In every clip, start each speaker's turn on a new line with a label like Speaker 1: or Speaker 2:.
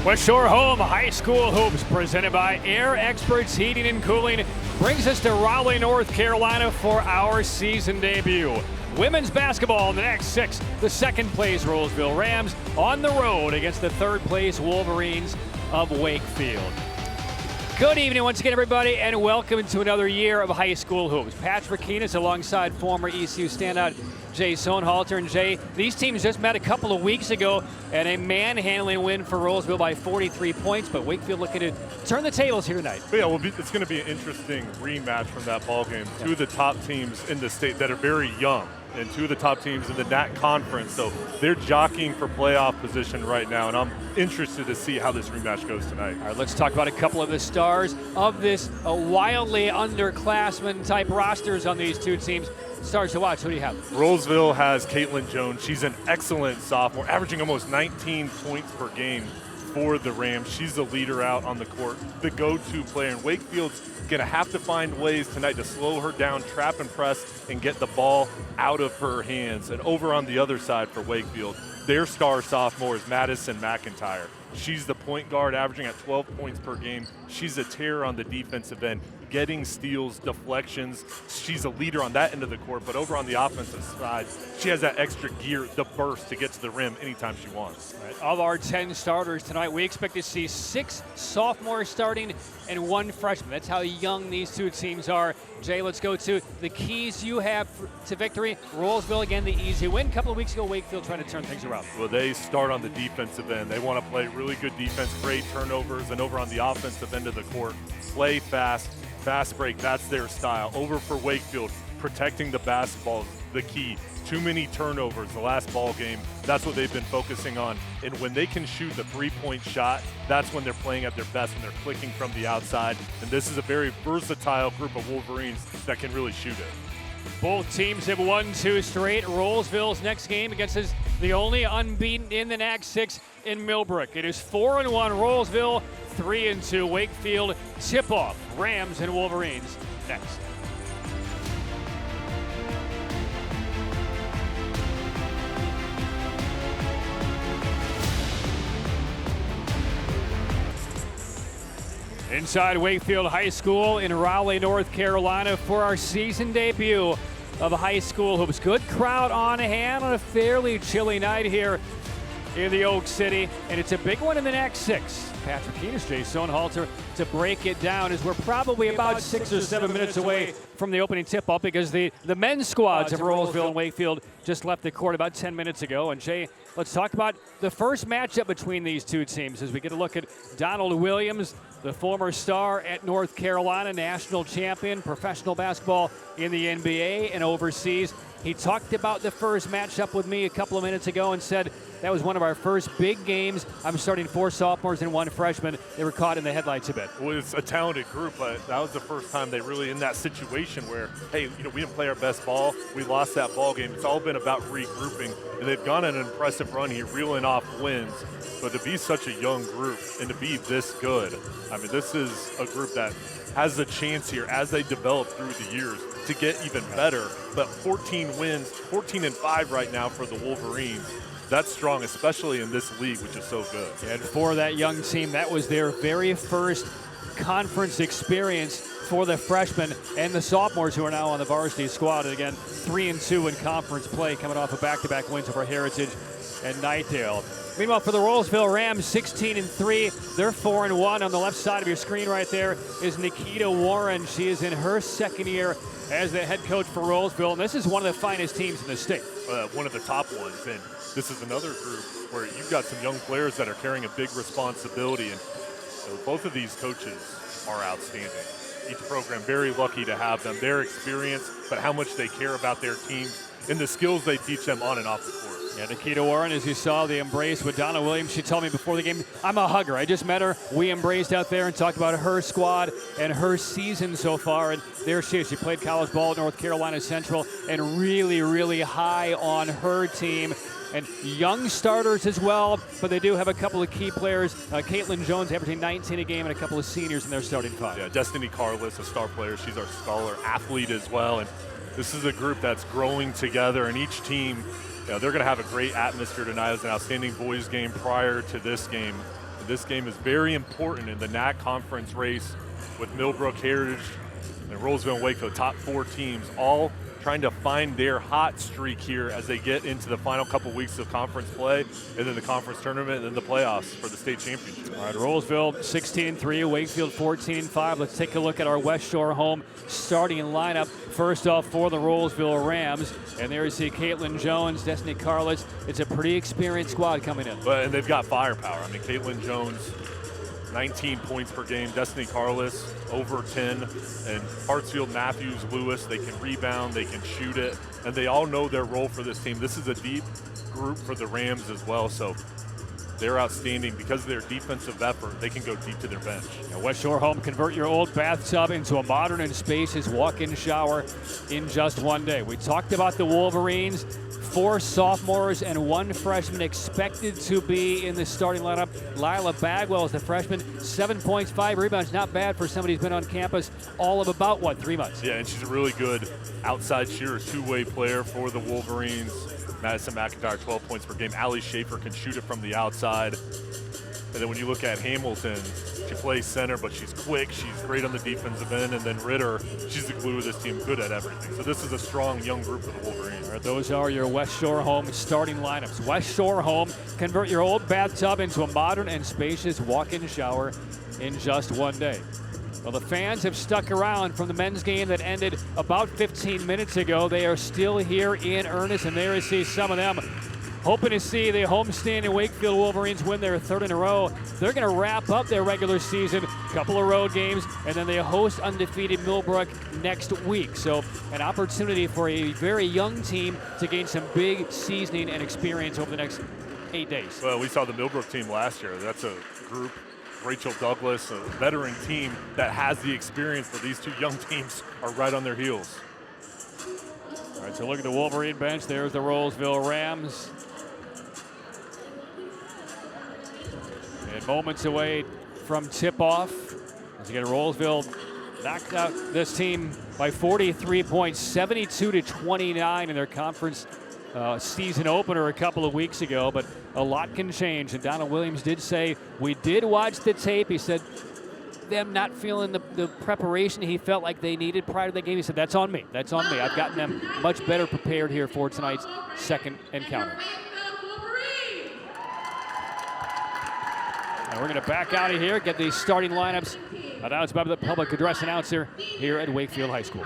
Speaker 1: West Shore Home High School Hoops, presented by Air Experts Heating and Cooling, brings us to Raleigh, North Carolina for our season debut. Women's basketball in the next 6. The second place Rolesville Rams on the road against the third place Wolverines of Wakefield. Good evening once again, everybody, and welcome to another year of high school hoops. Patrick Keenis alongside former ECU standout Jay Sohnhalter. And Jay, these teams just met a couple of weeks ago and a manhandling win for Rolesville by 43 points, but Wakefield looking to turn the tables here tonight.
Speaker 2: Yeah, well, it's going to be an interesting rematch from that ball game. Two of the top teams in the state that are very young, and two of the top teams in the NAC conference. So they're jockeying for playoff position right now, and I'm interested to see how this rematch goes tonight.
Speaker 1: All right, let's talk about a couple of the stars of this wildly underclassmen type rosters on these two teams. Stars to watch, who do you have?
Speaker 2: Rolesville has Caitlin Jones. She's an excellent sophomore, averaging almost 19 points per game for the Rams. She's the leader out on the court, the go-to player. And Wakefield's going to have to find ways tonight to slow her down, trap and press, and get the ball out of her hands. And over on the other side for Wakefield, their star sophomore is Madison McIntyre. She's the point guard, averaging at 12 points per game. She's a terror on the defensive end, getting steals, deflections. She's a leader on that end of the court, but over on the offensive side, she has that extra gear, the burst to get to the rim anytime she wants.
Speaker 1: Right. Of our 10 starters tonight, we expect to see 6 sophomores starting and 1 freshman. That's how young these two teams are. Jay, let's go to the keys you have to victory. Rolesville, again, the easy win. A couple of weeks ago, Wakefield trying to turn things around.
Speaker 2: Well, they start on the defensive end. They want to play really good defense, create turnovers, and over on the offensive end of the court, play fast break. That's their style. Over for Wakefield, protecting the basketball is the key. Too many turnovers the last ball game. That's what they've been focusing on. And when they can shoot the three-point shot, that's when they're playing at their best, when they're clicking from the outside. And this is a very versatile group of Wolverines that can really shoot it.
Speaker 1: Both teams have won 2 straight. Rolesville's next game against the only unbeaten in the NAC 6 in Millbrook. It is 4-1 Rolesville, 3-2 Wakefield. Tip-off, Rams and Wolverines next. Inside Wakefield High School in Raleigh, North Carolina for our season debut of high school hoops. Good crowd on hand on a fairly chilly night here in the Oak City, and it's a big one in the next 6. Patrick Keenis, Jay Sohnhalter to break it down, as we're probably about 6 or 7 minutes away from the opening tip-off, because the men's squads of Rolesville and Wakefield just left the court about 10 minutes ago. And Jay, let's talk about the first matchup between these two teams as we get a look at Donald Williams, the former star at North Carolina, national champion, professional basketball in the NBA and overseas. He talked about the first matchup with me a couple of minutes ago and said that was one of our first big games. I'm starting 4 sophomores and 1 freshman. They were caught in the headlights a bit.
Speaker 2: Well, it's a talented group, but that was the first time they really in that situation where, hey, we didn't play our best ball. We lost that ball game. It's all been about regrouping, and they've gone on an impressive run here, reeling off wins. But to be such a young group and to be this good, I mean, this is a group that has the chance here as they develop through the years to get even better. But 14 wins, 14-5 right now for the Wolverines. That's strong, especially in this league, which is so good.
Speaker 1: And for that young team, that was their very first conference experience for the freshmen and the sophomores who are now on the varsity squad. And again, 3-2 in conference play, coming off of back-to-back wins over Heritage and Nightdale. Meanwhile, for the Rolesville Rams, 16-3. They're 4-1. On the left side of your screen right there is Nikita Warren. She is in her second year as the head coach for Rolesville, and this is one of the finest teams in the state.
Speaker 2: One of the top ones, and this is another group where you've got some young players that are carrying a big responsibility, and both of these coaches are outstanding. Each program very lucky to have them, their experience, but how much they care about their teams and the skills they teach them on and off the court.
Speaker 1: Yeah, Nikita Warren, as you saw, the embrace with Donna Williams. She told me before the game, I'm a hugger. I just met her. We embraced out there and talked about her squad and her season so far. And there she is. She played college ball at North Carolina Central and really, really high on her team. And young starters as well, but they do have a couple of key players. Caitlin Jones averaging 19 a game and a couple of seniors in their starting 5.
Speaker 2: Yeah, Destiny Carlis, a star player. She's our scholar athlete as well. And this is a group that's growing together, and each team, they're going to have a great atmosphere tonight. It was an outstanding boys game prior to this game. This game is very important in the NAC conference race with Millbrook, Heritage, and Rolesville and Wakefield, top 4 teams, all trying to find their hot streak here as they get into the final couple weeks of conference play, and then the conference tournament, and then the playoffs for the state championship.
Speaker 1: All right, Rolesville 16-3, Wakefield 14-5. Let's take a look at our West Shore home starting lineup. First off for the Rolesville Rams, and there you see Caitlin Jones, Destiny Carlos. It's a pretty experienced squad coming in.
Speaker 2: And they've got firepower. I mean, Caitlin Jones, 19 points per game. Destiny Carlos, over 10. And Hartsfield, Matthews, Lewis, they can rebound, they can shoot it, and they all know their role for this team. This is a deep group for the Rams as well, so they're outstanding. Because of their defensive effort, they can go deep to their bench.
Speaker 1: Now, West Shore home, convert your old bathtub into a modern and spacious walk-in shower in just one day. We talked about the Wolverines. 4 sophomores and 1 freshman expected to be in the starting lineup. Lila Bagwell is the freshman, 7 points, 5 rebounds. Not bad for somebody who's been on campus all of about, 3 months?
Speaker 2: Yeah, and she's a really good outside shooter, 2-way player for the Wolverines. Madison McIntyre, 12 points per game. Allie Schaefer can shoot it from the outside. And then when you look at Hamilton, she plays center, but she's quick. She's great on the defensive end. And then Ritter, she's the glue of this team, good at everything. So this is a strong young group for the Wolverines.
Speaker 1: All right, those are your West Shore home starting lineups. West Shore home, convert your old bathtub into a modern and spacious walk-in shower in just one day. Well, the fans have stuck around from the men's game that ended about 15 minutes ago. They are still here in earnest, and there you see some of them hoping to see the homestand Wakefield Wolverines win their 3rd in a row. They're going to wrap up their regular season, couple of road games, and then they host undefeated Millbrook next week. So an opportunity for a very young team to gain some big seasoning and experience over the next 8 days.
Speaker 2: Well, we saw the Millbrook team last year. That's a group, Rachel Douglas, a veteran team that has the experience, but these 2 young teams are right on their heels.
Speaker 1: All right, so look at the Wolverine bench. There's the Rolesville Rams. And moments away from tip-off as again Rolesville knocked out this team by 43 points, 72-29 in their conference season opener a couple of weeks ago. But a lot can change, and Donald Williams did say, we did watch the tape. He said them not feeling the preparation he felt like they needed prior to the game. He said, that's on me. That's on me. I've gotten them much better prepared here for tonight's second encounter. And we're going to back out of here, get these starting lineups announced by the public address announcer here at Wakefield High School.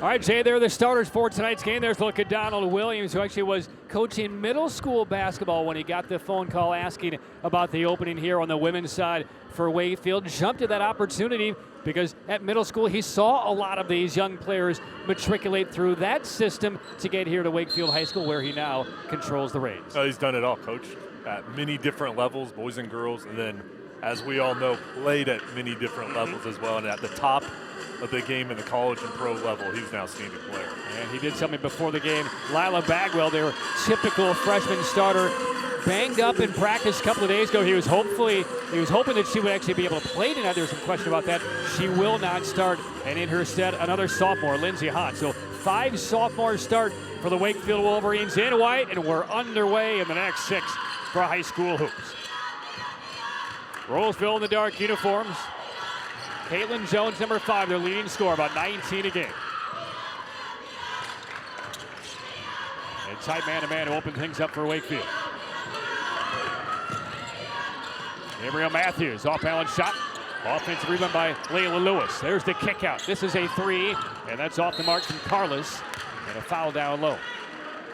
Speaker 1: All right, Jay, there are the starters for tonight's game. There's a look at Donald Williams, who actually was coaching middle school basketball when he got the phone call asking about the opening here on the women's side for Wakefield. Jumped at that opportunity because at middle school he saw a lot of these young players matriculate through that system to get here to Wakefield High School, where he now controls the reins.
Speaker 2: He's done it all, Coach, at many different levels, boys and girls, and then, as we all know, played at many different levels as well, and at the top of the game in the college and pro level, he's an outstanding player.
Speaker 1: And he did something before the game. Lila Bagwell, their typical freshman starter, banged up in practice a couple of days ago. He was hoping that she would actually be able to play tonight. There was some question about that. She will not start, and in her stead, another sophomore, Lindsey Hott. So 5 sophomores start for the Wakefield Wolverines in white, and we're underway in the next 6 for high school hoops. Rolesville in the dark uniforms. Caitlin Jones, number 5, their leading scorer, about 19 a game. And tight man-to-man to open things up for Wakefield. Gabriel Matthews, off-balance shot. Offensive rebound by Layla Lewis. There's the kick out. This is a 3, and that's off the mark from Carlos. And a foul down low.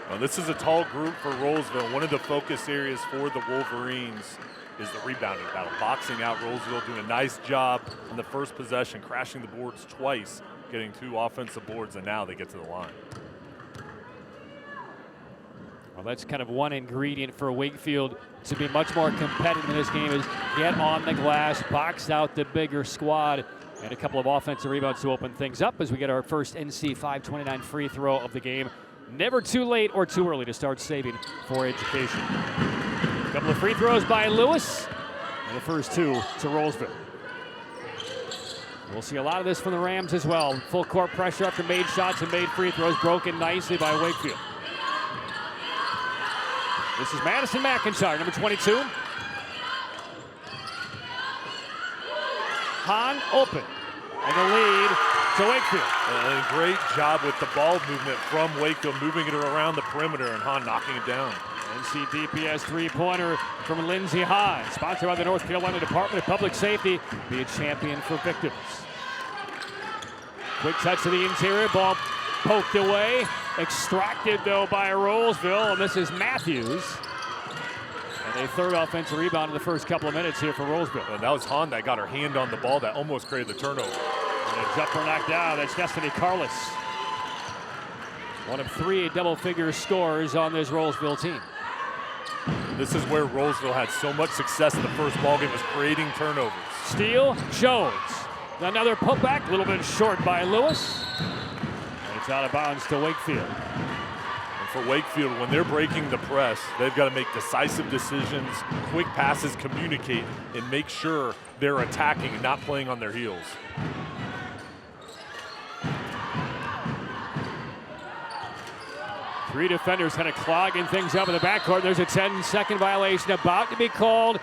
Speaker 2: Well, this is a tall group for Rolesville. One of the focus areas for the Wolverines is the rebounding battle. Boxing out Rolesville, doing a nice job on the first possession, crashing the boards twice, getting 2 offensive boards, and now they get to the line.
Speaker 1: Well, that's kind of one ingredient for Wakefield to be much more competitive in this game is get on the glass, box out the bigger squad, and a couple of offensive rebounds to open things up as we get our first NC 529 free throw of the game. Never too late or too early to start saving for education. A couple of free throws by Lewis, and the first 2 to Rolesville. We'll see a lot of this from the Rams as well. Full court pressure after made shots and made free throws, broken nicely by Wakefield. This is Madison McIntyre, number 22. Hahn open, and the lead to Wakefield.
Speaker 2: A great job with the ball movement from Wakefield, moving it around the perimeter, and Hahn knocking it down.
Speaker 1: NCDPS three-pointer from Lindsey Hahn, sponsored by the North Carolina Department of Public Safety. Be a champion for victims. Quick touch to the interior, ball poked away. Extracted, though, by Rolesville, and this is Matthews. And a 3rd offensive rebound in the first couple of minutes here for Rolesville.
Speaker 2: And that was Hahn that got her hand on the ball that almost created the turnover.
Speaker 1: And a jumper knocked down. That's Destiny Carlos. One of 3 double-figure scorers on this Rolesville team.
Speaker 2: This is where Rolesville had so much success in the first ball game, was creating turnovers.
Speaker 1: Steal, Jones. Another putback, a little bit short by Lewis. It's out of bounds to Wakefield.
Speaker 2: And for Wakefield, when they're breaking the press, they've got to make decisive decisions, quick passes, communicate, and make sure they're attacking and not playing on their heels.
Speaker 1: Three defenders kind of clogging things up in the backcourt. There's a 10-second violation about to be called.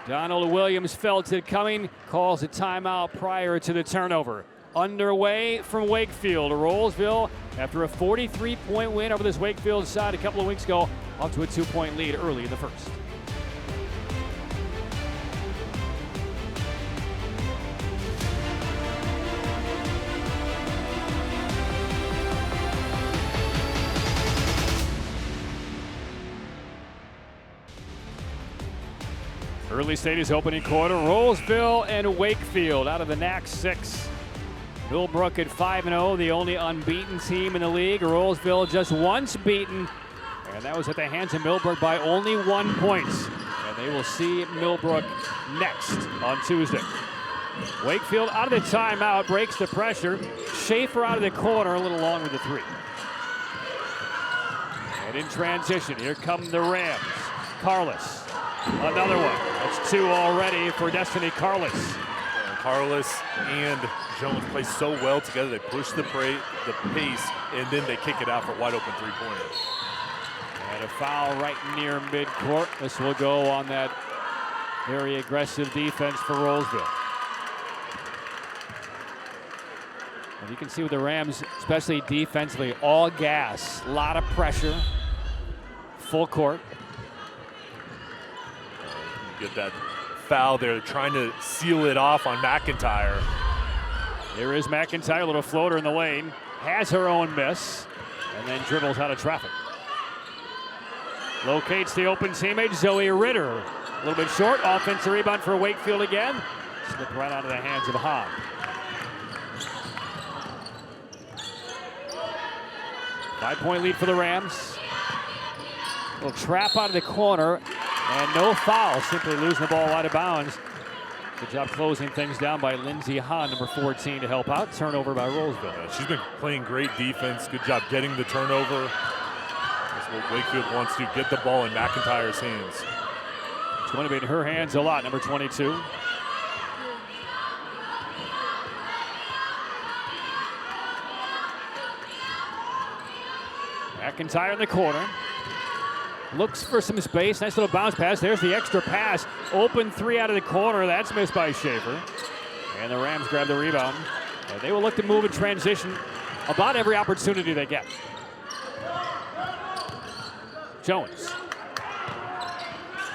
Speaker 1: Donald Williams felt it coming, calls a timeout prior to the turnover. Underway from Wakefield. Rolesville, after a 43-point win over this Wakefield side a couple of weeks ago, up to a 2-point lead early in the first. Early stages opening quarter. Rolesville and Wakefield out of the NAC 6. Millbrook at 5-0, the only unbeaten team in the league. Rolesville just once beaten, and that was at the hands of Millbrook by only 1 point. And they will see Millbrook next on Tuesday. Wakefield out of the timeout, breaks the pressure. Schaefer out of the corner, a little long with the 3. And in transition, here come the Rams. Carlos, another one. That's 2 already for Destiny Carlos.
Speaker 2: Carlos and Jones play so well together. They push the pace, and then they kick it out for wide open 3-pointers.
Speaker 1: And a foul right near midcourt. This will go on that very aggressive defense for Rolesville. And you can see with the Rams, especially defensively, all gas, a lot of pressure, full court.
Speaker 2: Get that foul there, trying to seal it off on McIntyre.
Speaker 1: Here is McIntyre, a little floater in the lane, has her own miss, and then dribbles out of traffic. Locates the open teammate, Zoe Ritter. A little bit short, offensive rebound for Wakefield again. Slipped right out of the hands of Hahn. Five-point lead for the Rams. A little trap out of the corner, and no foul, simply losing the ball out of bounds. Good job closing things down by Lindsey Hahn, number 14, to help out. Turnover by Rolesville.
Speaker 2: Yeah, she's been playing great defense. Good job getting the turnover. That's what Wakefield wants to, get the ball in McIntyre's hands.
Speaker 1: It's going to be in her hands a lot, number 22. McIntyre in the corner. Looks for some space. Nice little bounce pass. There's the extra pass. Open three out of the corner. That's missed by Schaefer. And the Rams grab the rebound. And they will look to move in transition about every opportunity they get. Jones.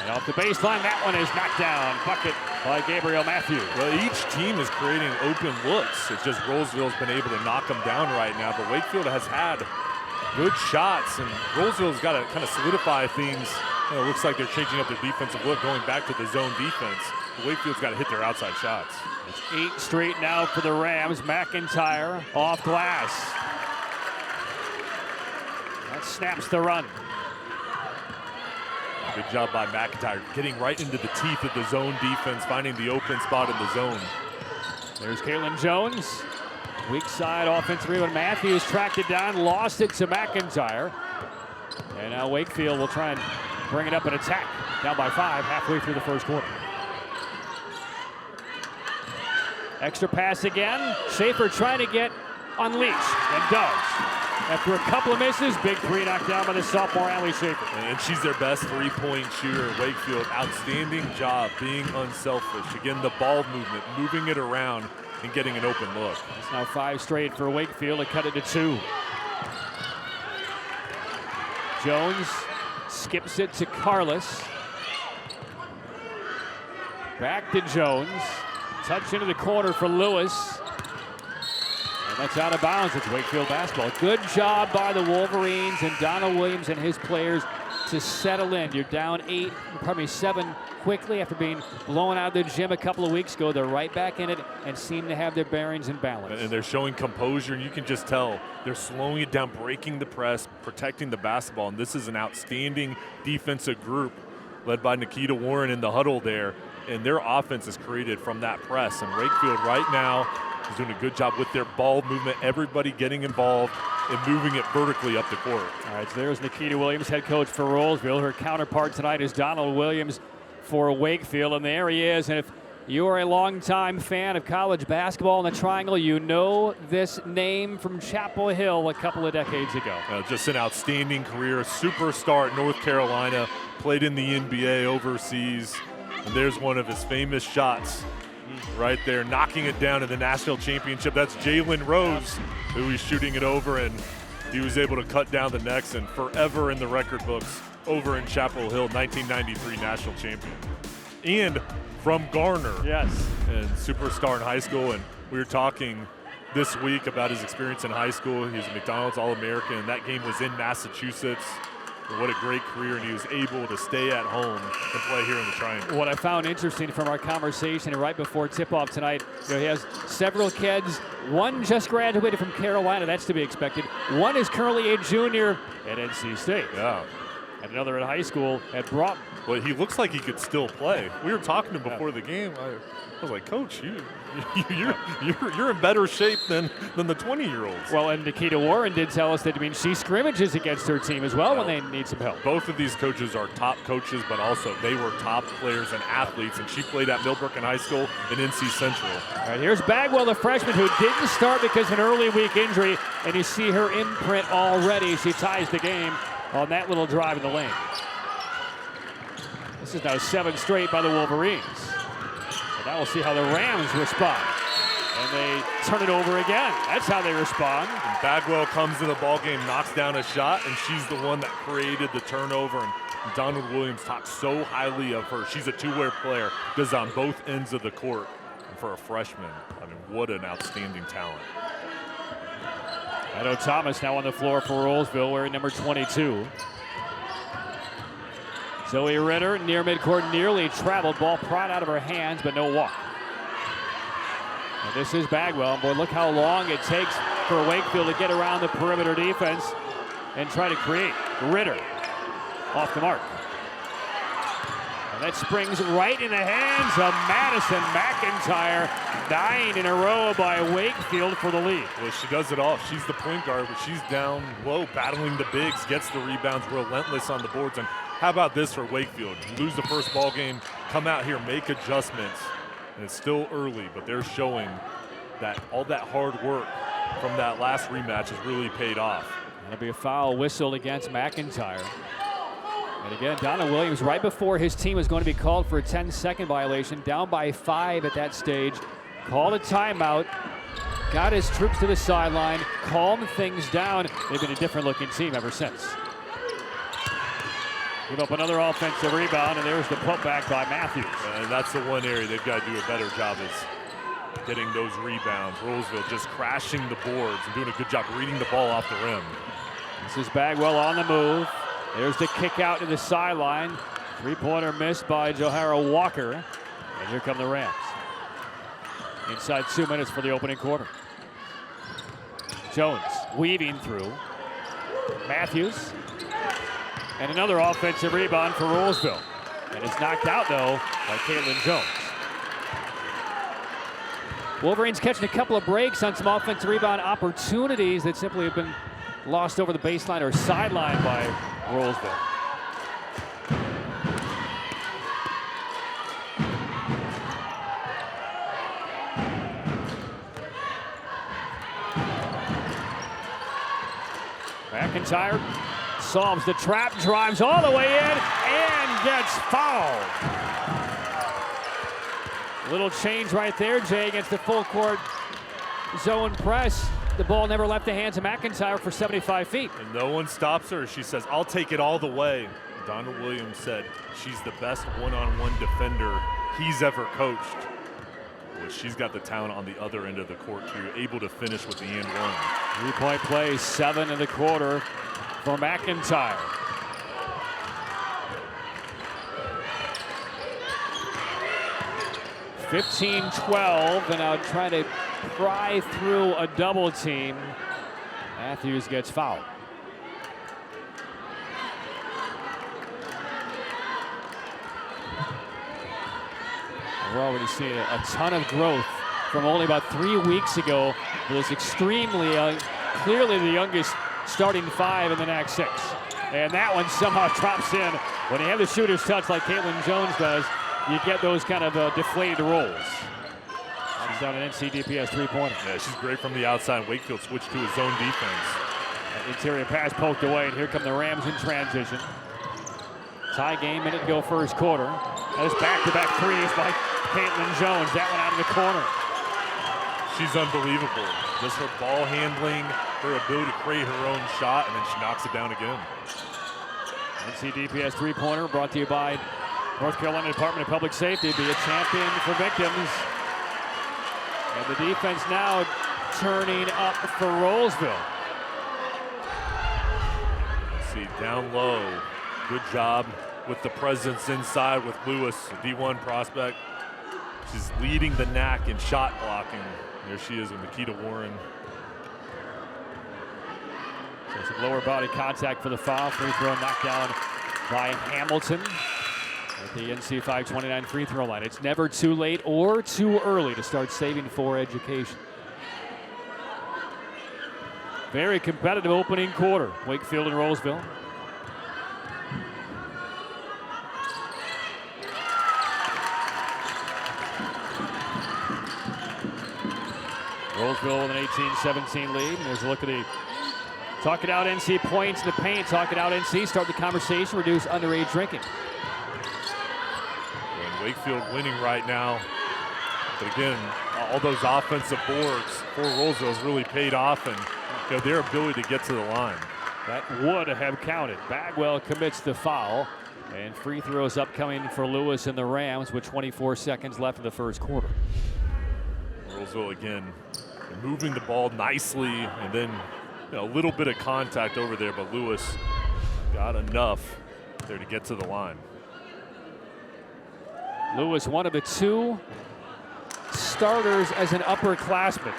Speaker 1: And off the baseline, that one is knocked down. Bucket by Gabriel Matthews.
Speaker 2: Well, each team is creating open looks. It's just Rolesville's been able to knock them down right now, but Wakefield has had good shots, and Rolesville's got to kind of solidify things. It looks like they're changing up their defensive look, going back to the zone defense. Wakefield's got to hit their outside shots.
Speaker 1: It's 8 straight now for the Rams. McIntyre off glass. That snaps the run.
Speaker 2: Good job by McIntyre, getting right into the teeth of the zone defense, finding the open spot in the zone.
Speaker 1: There's Caitlin Jones. Weak side offensive rebound. Matthews tracked it down, lost it to McIntyre. And now Wakefield will try and bring it up and attack. Down by 5 halfway through the first quarter. Extra pass again. Schaefer trying to get unleashed, and does. After a couple of misses, big three knocked down by the sophomore Allie Schaefer.
Speaker 2: And she's their best three-point shooter. Wakefield, outstanding job being unselfish. Again, the ball movement, moving it around and getting an open look.
Speaker 1: It's now 5 straight for Wakefield to cut it to 2. Jones skips it to Carlos. Back to Jones. Touch into the corner for Lewis. And that's out of bounds. It's Wakefield basketball. Good job by the Wolverines and Donald Williams and his players to settle in. You're down 7 quickly after being blown out of the gym a couple of weeks ago. They're right back in it and seem to have their bearings and balance.
Speaker 2: And they're showing composure, and you can just tell they're slowing it down, breaking the press, protecting the basketball. And this is an outstanding defensive group led by Nikita Warren in the huddle there. And their offense is created from that press. And Wakefield right now is doing a good job with their ball movement, everybody getting involved and moving it vertically up the court.
Speaker 1: All right, so there's Nikita Williams, head coach for Rolesville. Her counterpart tonight is Donald Williams for Wakefield, and there he is. And if you are a longtime fan of college basketball in the Triangle, you know this name from Chapel Hill a couple of decades ago.
Speaker 2: Just an outstanding career, superstar at North Carolina, played in the NBA overseas. And there's one of his famous shots right there, knocking it down in the national championship. That's Jalen Rose, who he's shooting it over, and he was able to cut down the necks and forever in the record books over in Chapel Hill, 1993 national champion. And from Garner.
Speaker 1: Yes.
Speaker 2: And superstar in high school. And we were talking this week about his experience in high school. He was a McDonald's All-American, and that game was in Massachusetts. What a great career, and he was able to stay at home and play here in the Triangle.
Speaker 1: What I found interesting from our conversation right before tip-off tonight, he has several kids. One just graduated from Carolina, that's to be expected. One is currently a junior at NC State.
Speaker 2: Yeah.
Speaker 1: And another in high school at Broughton.
Speaker 2: Well, he looks like he could still play. We were talking to him before the game. I was like, Coach, you're in better shape than the 20-year-olds.
Speaker 1: Well, and Nikita Warren did tell us that, she scrimmages against her team as well when they need some help.
Speaker 2: Both of these coaches are top coaches, but also they were top players and athletes, and she played at Millbrook in high school and NC Central.
Speaker 1: All right, here's Bagwell, the freshman, who didn't start because of an early week injury, and you see her imprint already. She ties the game on that little drive in the lane. This is now 7 straight by the Wolverines. And now we'll see how the Rams respond. And they turn it over again. That's how they respond.
Speaker 2: And Bagwell comes in the ballgame, knocks down a shot, and she's the one that created the turnover. And Donald Williams talks so highly of her. She's a two-way player, does on both ends of the court. And for a freshman, what an outstanding talent.
Speaker 1: Edo Thomas now on the floor for Rolesville, wearing number 22. Zoe Ritter near midcourt, nearly traveled. Ball pried out of her hands, but no walk. And this is Bagwell. Boy, look how long it takes for Wakefield to get around the perimeter defense and try to create. Ritter off the mark. And that springs right in the hands of Madison McIntyre. 9 in a row by Wakefield for the lead.
Speaker 2: Well, she does it all. She's the point guard, but she's down low, battling the bigs, gets the rebounds, relentless on the boards. And how about this for Wakefield? You lose the first ball game, come out here, make adjustments. And it's still early, but they're showing that all that hard work from that last rematch has really paid off.
Speaker 1: That'll be a foul whistled against McIntyre. And again, Donald Williams, right before his team was going to be called for a 10-second violation, down by 5 at that stage, called a timeout, got his troops to the sideline, calmed things down. They've been a different-looking team ever since. Give up another offensive rebound, and there's the putback by Matthews.
Speaker 2: And that's the one area they've got to do a better job is getting those rebounds. Rolesville just crashing the boards and doing a good job reading the ball off the rim.
Speaker 1: This is Bagwell on the move. There's the kick out to the sideline. Three-pointer missed by Johara Walker. And here come the Rams. Inside 2 minutes for the opening quarter. Jones weaving through. Matthews. And another offensive rebound for Rolesville. And it's knocked out, though, by Caitlin Jones. Wolverines catching a couple of breaks on some offensive rebound opportunities that simply have been lost over the baseline or sidelined by Rolesville. McIntyre solves the trap, drives all the way in, and gets fouled. Little change right there, Jay, against the full court zone press. The ball never left the hands of McIntyre for 75 feet.
Speaker 2: And no one stops her. She says, "I'll take it all the way." Donald Williams said she's the best one-on-one defender he's ever coached. Well, she's got the talent on the other end of the court, too, able to finish with the and one.
Speaker 1: 3-point play, 7 in the quarter for McIntyre. (15-12), and now trying to pry through a double team. Matthews gets fouled. We're already seeing a ton of growth from only about 3 weeks ago. It was extremely, clearly the youngest starting 5 in the next 6. And that one somehow drops in. When you have the shooter's touch like Caitlin Jones does, you get those kind of deflated rolls. She's down an NCDPS three-pointer.
Speaker 2: Yeah, she's great from the outside. Wakefield switched to his zone defense.
Speaker 1: That interior pass poked away, and here come the Rams in transition. Tie game, minute to go first quarter. Those back-to-back threes by Caitlin Jones. That one out of the corner.
Speaker 2: She's unbelievable. Just her ball handling, her ability to create her own shot, and then she knocks it down again.
Speaker 1: NCDPS three-pointer brought to you by North Carolina Department of Public Safety. Be a champion for victims. And the defense now turning up for Rolesville.
Speaker 2: Let's see, down low. Good job with the presence inside with Lewis, a D1 prospect. She's leading the NAC in shot blocking. There she is with Nikita Warren.
Speaker 1: So some lower body contact for the foul. Free throw knocked down by Hamilton at the NC 529 free throw line. It's never too late or too early to start saving for education. Very competitive opening quarter. Wakefield and Rolesville. Rolesville with an 18-17 lead. And there's a look at the talk it out NC points in the paint. Talk it out NC. Start the conversation. Reduce underage drinking.
Speaker 2: And Wakefield winning right now. But again, all those offensive boards for Rolesville has really paid off, and their ability to get to the line.
Speaker 1: That would have counted. Bagwell commits the foul. And free throws upcoming for Lewis and the Rams with 24 seconds left in the first quarter.
Speaker 2: Rolesville again moving the ball nicely, and then a little bit of contact over there, but Lewis got enough there to get to the line.
Speaker 1: Lewis, one of the 2 starters as an upperclassman.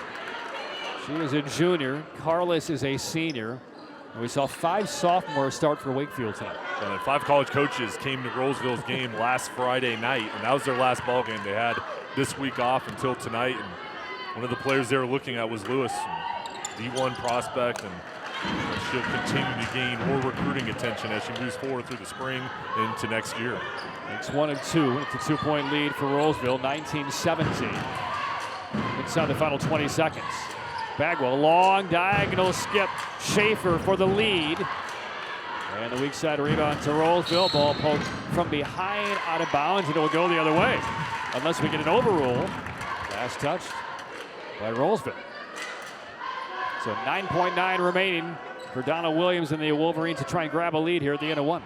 Speaker 1: She is a junior. Carlos is a senior. And we saw 5 sophomores start for Wakefield tonight.
Speaker 2: And 5 college coaches came to Rolesville's game last Friday night, and that was their last ball game. They had this week off until tonight, and one of the players they were looking at was Lewis, D1 prospect, and she'll continue to gain more recruiting attention as she moves forward through the spring into next year.
Speaker 1: It's 1 and 2. It's a 2-point lead for Rolesville, 19-17. Inside the final 20 seconds. Bagwell, long diagonal skip. Schaefer for the lead. And the weak side rebound to Rolesville. Ball poked from behind, out of bounds, and it will go the other way. Unless we get an overrule. Last touch by Rolesville. So 9.9 remaining for Donald Williams and the Wolverines to try and grab a lead here at the end of one.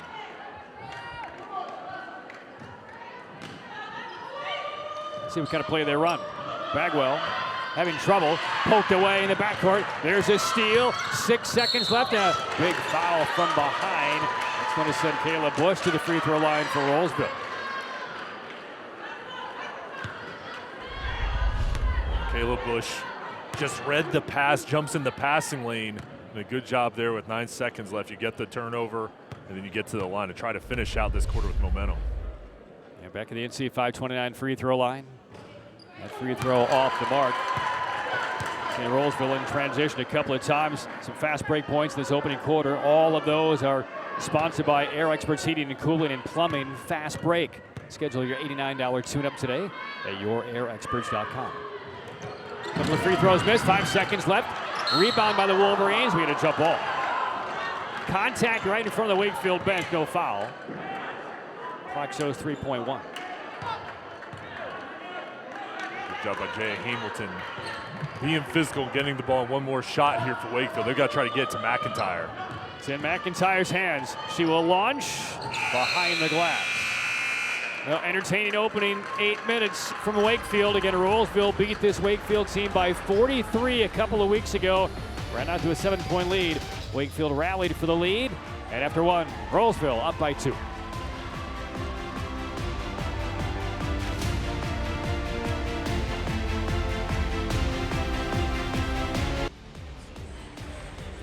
Speaker 1: See what kind of play they run. Bagwell having trouble, poked away in the backcourt. There's a steal, 6 seconds left, and a big foul from behind. That's going to send Caleb Bush to the free throw line for Rolesville.
Speaker 2: Caleb Bush just read the pass, jumps in the passing lane, and a good job there with 9 seconds left. You get the turnover, and then you get to the line to try to finish out this quarter with momentum.
Speaker 1: And back in the NC 529 free throw line. That free throw off the mark. And Rolesville in transition a couple of times. Some fast break points in this opening quarter. All of those are sponsored by Air Experts Heating and Cooling and Plumbing Fast Break. Schedule your $89 tune-up today at yourairexperts.com. Couple of free throws missed, 5 seconds left. Rebound by the Wolverines. We had a jump ball. Contact right in front of the Wakefield bench, no foul. Clock shows 3.1.
Speaker 2: Good job by Jay Hamilton. Being physical, getting the ball, and one more shot here for Wakefield. They've got to try to get to McIntyre.
Speaker 1: It's in McIntyre's hands. She will launch behind the glass. Well, entertaining opening 8 minutes from Wakefield. Again, Rolesville beat this Wakefield team by 43 a couple of weeks ago. Ran out to a 7-point lead. Wakefield rallied for the lead. And after one, Rolesville up by 2.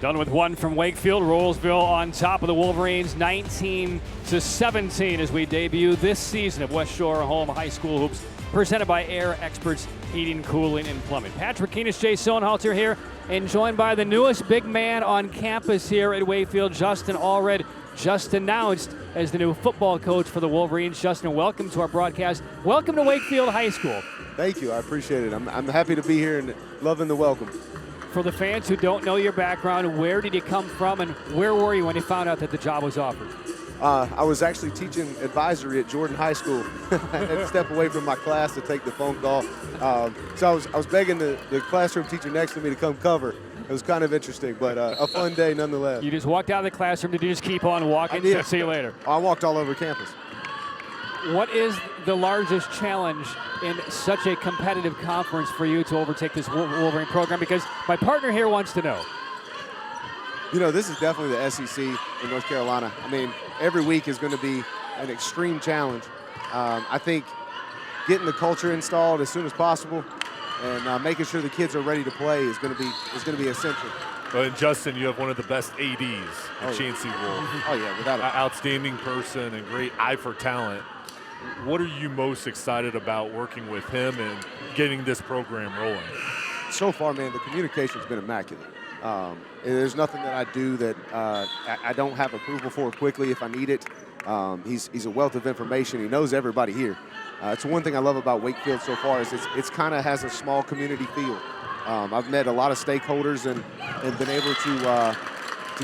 Speaker 1: Done with one from Wakefield. Rolesville on top of the Wolverines, 19-17 as we debut this season of West Shore Home High School Hoops, presented by Air Experts Heating, Cooling, and Plumbing. Patrick Keenis, Jay Sohnhalter here, and joined by the newest big man on campus here at Wakefield, Justin Allred, just announced as the new football coach for the Wolverines. Justin, welcome to our broadcast. Welcome to Wakefield High School.
Speaker 3: Thank you, I appreciate it. I'm happy to be here and loving the welcome.
Speaker 1: For the fans who don't know your background, where did you come from and where were you when you found out that the job was offered?
Speaker 3: I was actually teaching advisory at Jordan High School. I had to step away from my class to take the phone call. So I was begging the classroom teacher next to me to come cover. It was kind of interesting, but a fun day nonetheless.
Speaker 1: You just walked out of the classroom. Did you just keep on walking?
Speaker 3: I did.
Speaker 1: See you later.
Speaker 3: I walked all over campus.
Speaker 1: What is the largest challenge in such a competitive conference for you to overtake this Wolverine program? Because my partner here wants to know.
Speaker 3: You know, this is definitely the SEC in North Carolina. I mean, every week is going to be an extreme challenge. I think getting the culture installed as soon as possible and making sure the kids are ready to play is going to be essential.
Speaker 2: Well, and Justin, you have one of the best ADs at Chancey Wolf.
Speaker 3: Oh yeah, without a
Speaker 2: outstanding person and great eye for talent. What are you most excited about working with him and getting this program rolling?
Speaker 3: So far, man, the communication's been immaculate. There's nothing that I do that I don't have approval for quickly if I need it. He's a wealth of information. He knows everybody here. It's one thing I love about Wakefield so far is it's kind of has a small community feel. I've met a lot of stakeholders and been able to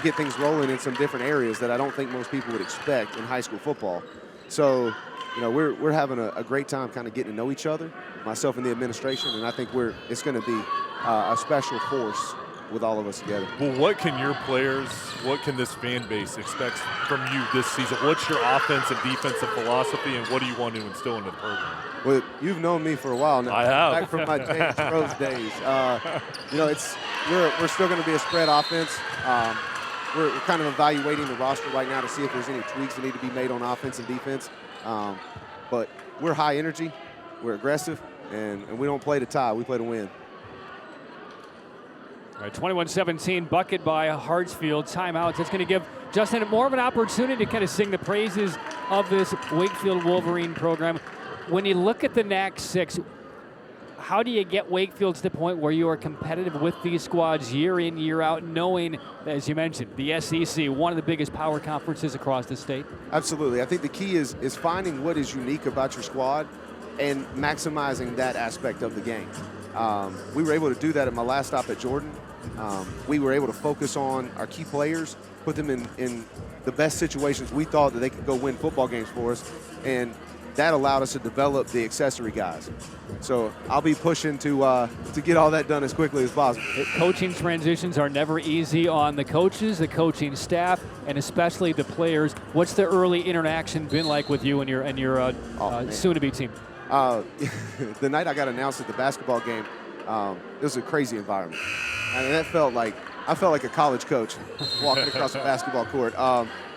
Speaker 3: get things rolling in some different areas that I don't think most people would expect in high school football. So, you know, we're having a great time kind of getting to know each other, myself and the administration, and I think it's going to be a special force with all of us together.
Speaker 2: Well, what can your players, what can this fan base expect from you this season? What's your offense and defensive philosophy, and what do you want to instill into the program?
Speaker 3: Well, you've known me for a while now.
Speaker 2: I have.
Speaker 3: Back from my James Rose days. You know, we're still going to be a spread offense. We're kind of evaluating the roster right now to see if there's any tweaks that need to be made on offense and defense. But we're high energy, we're aggressive, and we don't play to tie, we play to win.
Speaker 1: All right, 21-17 bucket by Hartsfield. Timeouts. That's going to give Justin more of an opportunity to kind of sing the praises of this Wakefield Wolverine program. When you look at the NAC 6, how do you get Wakefield to the point where you are competitive with these squads year in, year out, knowing, as you mentioned, the SEC, one of the biggest power conferences across the state? Absolutely.
Speaker 3: I think the key is finding what is unique about your squad and maximizing that aspect of the game. We were able to do that at my last stop at Jordan. We were able to focus on our key players, put them in the best situations we thought that they could go win football games for us, and that allowed us to develop the accessory guys. So I'll be pushing to get all that done as quickly as possible.
Speaker 1: Coaching transitions are never easy on the coaches, the coaching staff, and especially the players. What's the early interaction been like with you and your soon-to-be team?
Speaker 3: The night I got announced at the basketball game, it was a crazy environment. And I felt like a college coach walking across the basketball court.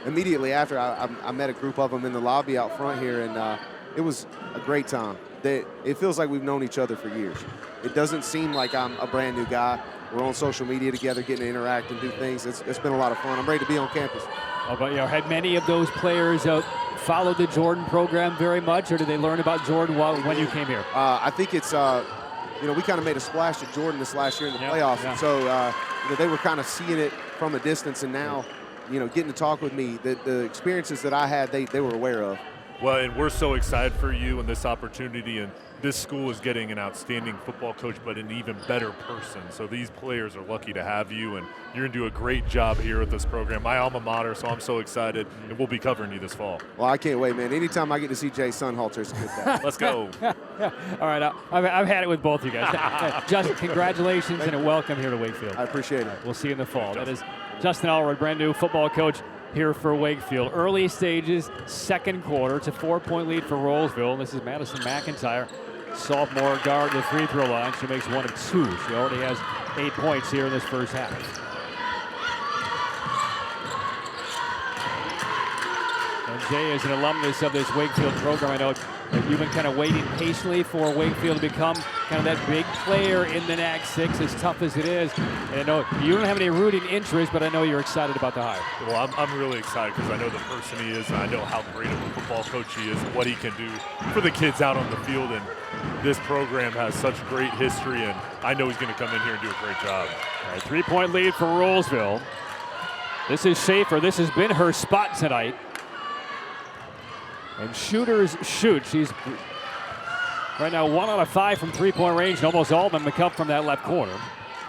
Speaker 3: Immediately after, I met a group of them in the lobby out front here, and it was a great time. It feels like we've known each other for years. It doesn't seem like I'm a brand new guy. We're on social media together, getting to interact and do things. It's been a lot of fun. I'm ready to be on campus.
Speaker 1: But had many of those players followed the Jordan program very much, or did they learn about Jordan when you came here?
Speaker 3: I think it's we kind of made a splash at Jordan this last year in the playoffs,
Speaker 1: yeah.
Speaker 3: and so they were kind of seeing it from a distance, and now getting to talk with me, the experiences that I had, they were aware of.
Speaker 2: Well, and we're so excited for you and this opportunity, and this school is getting an outstanding football coach, but an even better person. So these players are lucky to have you, and you're going to do a great job here with this program. My alma mater, so I'm so excited, and we'll be covering you this fall.
Speaker 3: Well, I can't wait, man. Anytime I get to see Jay Sunhalter, it's a good day.
Speaker 2: Let's go.
Speaker 1: All right, I've had it with both you guys. Justin, congratulations and a welcome here to Wakefield.
Speaker 3: I appreciate it.
Speaker 1: We'll see you in the fall. That is Justin Allred, brand new football coach here for Wakefield. Early stages, second quarter. It's a 4-point lead for Rolesville. This is Madison McIntyre, sophomore guard, the free throw line. She makes 1 of 2. She already has 8 points here in this first half. And Jay is an alumnus of this Wakefield program. I know you've been kind of waiting patiently for Wakefield to become kind of that big player in the NAC 6, as tough as it is. And I know you don't have any rooting interest, but I know you're excited about the hire.
Speaker 2: Well, I'm really excited because I know the person he is, and I know how great of a football coach he is and what he can do for the kids out on the field. And this program has such great history, and I know he's going to come in here and do a great job.
Speaker 1: All right, 3-point lead for Rolesville. This is Schaefer. This has been her spot tonight. And shooters shoot. She's right now 1 out of 5 from 3-point range, and almost all of them come from that left corner.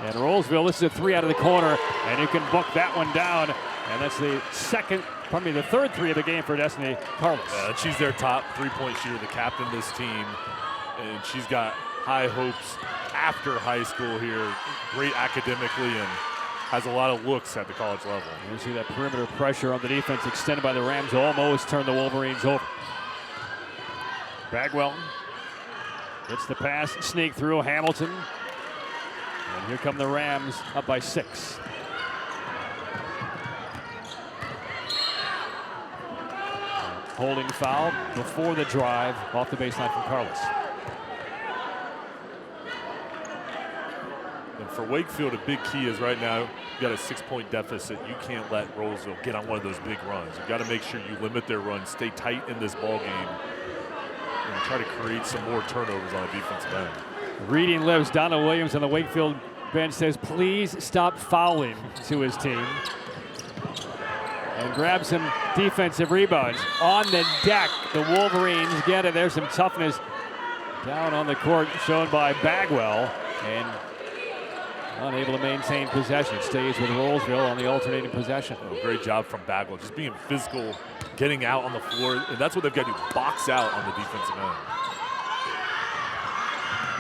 Speaker 1: And Rolesville, this is a 3 out of the corner, and you can book that one down. And that's the third 3 of the game for Destiny Carlos.
Speaker 2: She's their top 3-point shooter, the captain of this team, and she's got high hopes after high school here, great academically, and has a lot of looks at the college level.
Speaker 1: You see that perimeter pressure on the defense extended by the Rams, almost turned the Wolverines over. Bagwell gets the pass, sneak through Hamilton. And here come the Rams up by 6. Holding foul before the drive off the baseline from Carlos.
Speaker 2: And for Wakefield, a big key is right now, you got a 6-point deficit. You can't let Rolesville get on one of those big runs. You got to make sure you limit their runs, stay tight in this ball game, and try to create some more turnovers on the defensive end.
Speaker 1: Reading lips. Donald Williams on the Wakefield bench says, please stop fouling to his team. And grab some defensive rebounds. On the deck, the Wolverines get it. There's some toughness down on the court shown by Bagwell. And unable to maintain possession. Stays with Rolesville on the alternating possession.
Speaker 2: Oh, great job from Bagwell, just being physical, getting out on the floor, and that's what they've got to do, box out on the defensive end.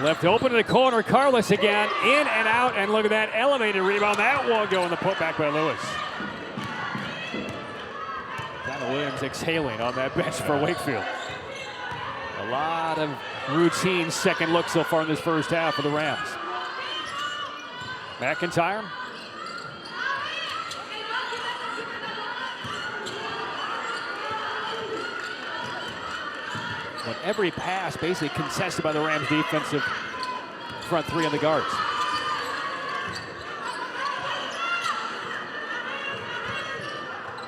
Speaker 1: Left open in the corner, Carlos again, in and out, and look at that elevated rebound. That won't go in the putback by Lewis. Donald Williams exhaling on that bench for Wakefield. A lot of routine second look so far in this first half for the Rams. McIntyre. But every pass basically contested by the Rams defensive front 3 on the guards.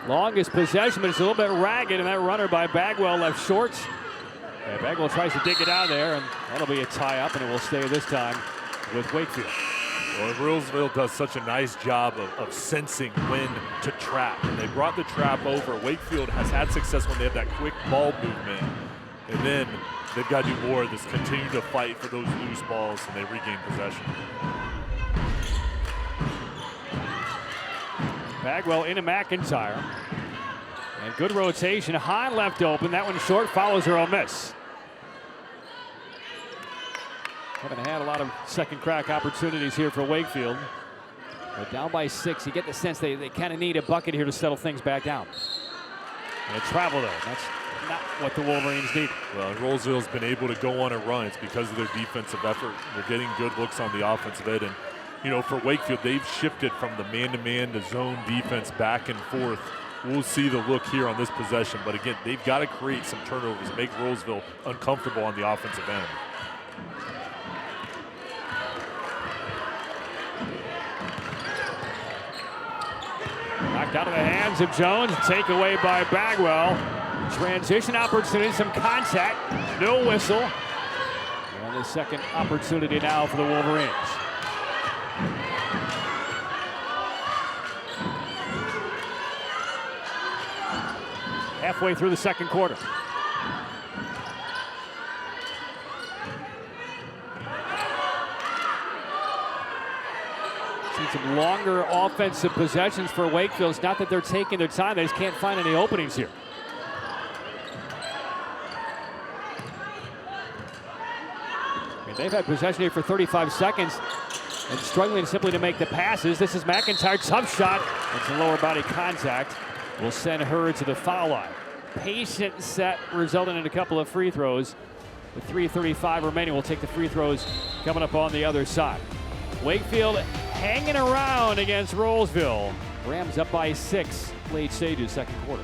Speaker 1: Longest possession, but it's a little bit ragged, and that runner by Bagwell left short. And Bagwell tries to dig it out of there, and that'll be a tie-up, and it will stay this time with Wakefield.
Speaker 2: Well, Rolesville does such a nice job of sensing when to trap. And they brought the trap over. Wakefield has had success when they have that quick ball movement. And then They've got to do more of this, continue to fight for those loose balls, and they regain possession.
Speaker 1: Bagwell into McIntyre. And good rotation. High left open. That one short, follows her, a miss. Haven't had a lot of second crack opportunities here for Wakefield. But down by 6, you get the sense they kind of need a bucket here to settle things back down. And a travel though. That's not what the Wolverines need.
Speaker 2: Well, Rolesville's been able to go on a run. It's because of their defensive effort. They're getting good looks on the offensive end. And, you know, for Wakefield, they've shifted from the man-to-man to zone defense back and forth. We'll see the look here on this possession. But, again, they've got to create some turnovers and make Rolesville uncomfortable on the offensive end.
Speaker 1: Knocked out of the hands of Jones. Takeaway by Bagwell. Transition opportunity, some contact. No whistle. And the second opportunity now for the Wolverines. Halfway through the second quarter. Seen some longer offensive possessions for Wakefield. It's not that they're taking their time, they just can't find any openings here. I mean, they've had possession here for 35 seconds and struggling simply to make the passes. This is McIntyre, tough shot, and some lower body contact will send her to the foul line. Patient set resulting in a couple of free throws. With 3:35 remaining, we'll take the free throws coming up on the other side. Wakefield hanging around against Rolesville. Rams up by 6, late stages, second quarter.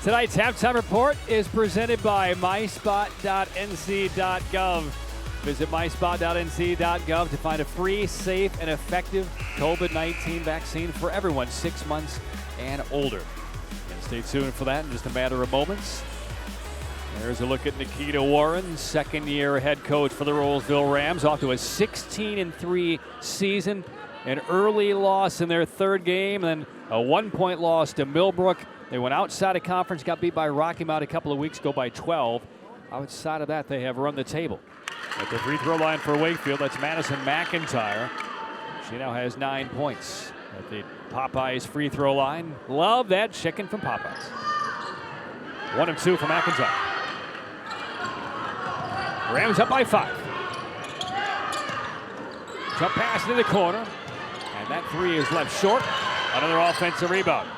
Speaker 1: Tonight's halftime report is presented by myspot.nc.gov. Visit myspot.nc.gov to find a free, safe, and effective COVID-19 vaccine for everyone 6 months and older. And stay tuned for that in just a matter of moments. There's a look at Nikita Warren, second-year head coach for the Rolesville Rams, off to a 16-3 season. An early loss in their third game, and then a 1-point loss to Millbrook. They went outside of conference, got beat by Rocky Mount a couple of weeks ago by 12. Outside of that, they have run the table. At the free throw line for Wakefield, that's Madison McIntyre. She now has 9 points. At the Popeyes free throw line, love that chicken from Popeyes. 1 of 2 for McIntyre. Rams up by 5. Jump pass into the corner, and that 3 is left short. Another offensive rebound.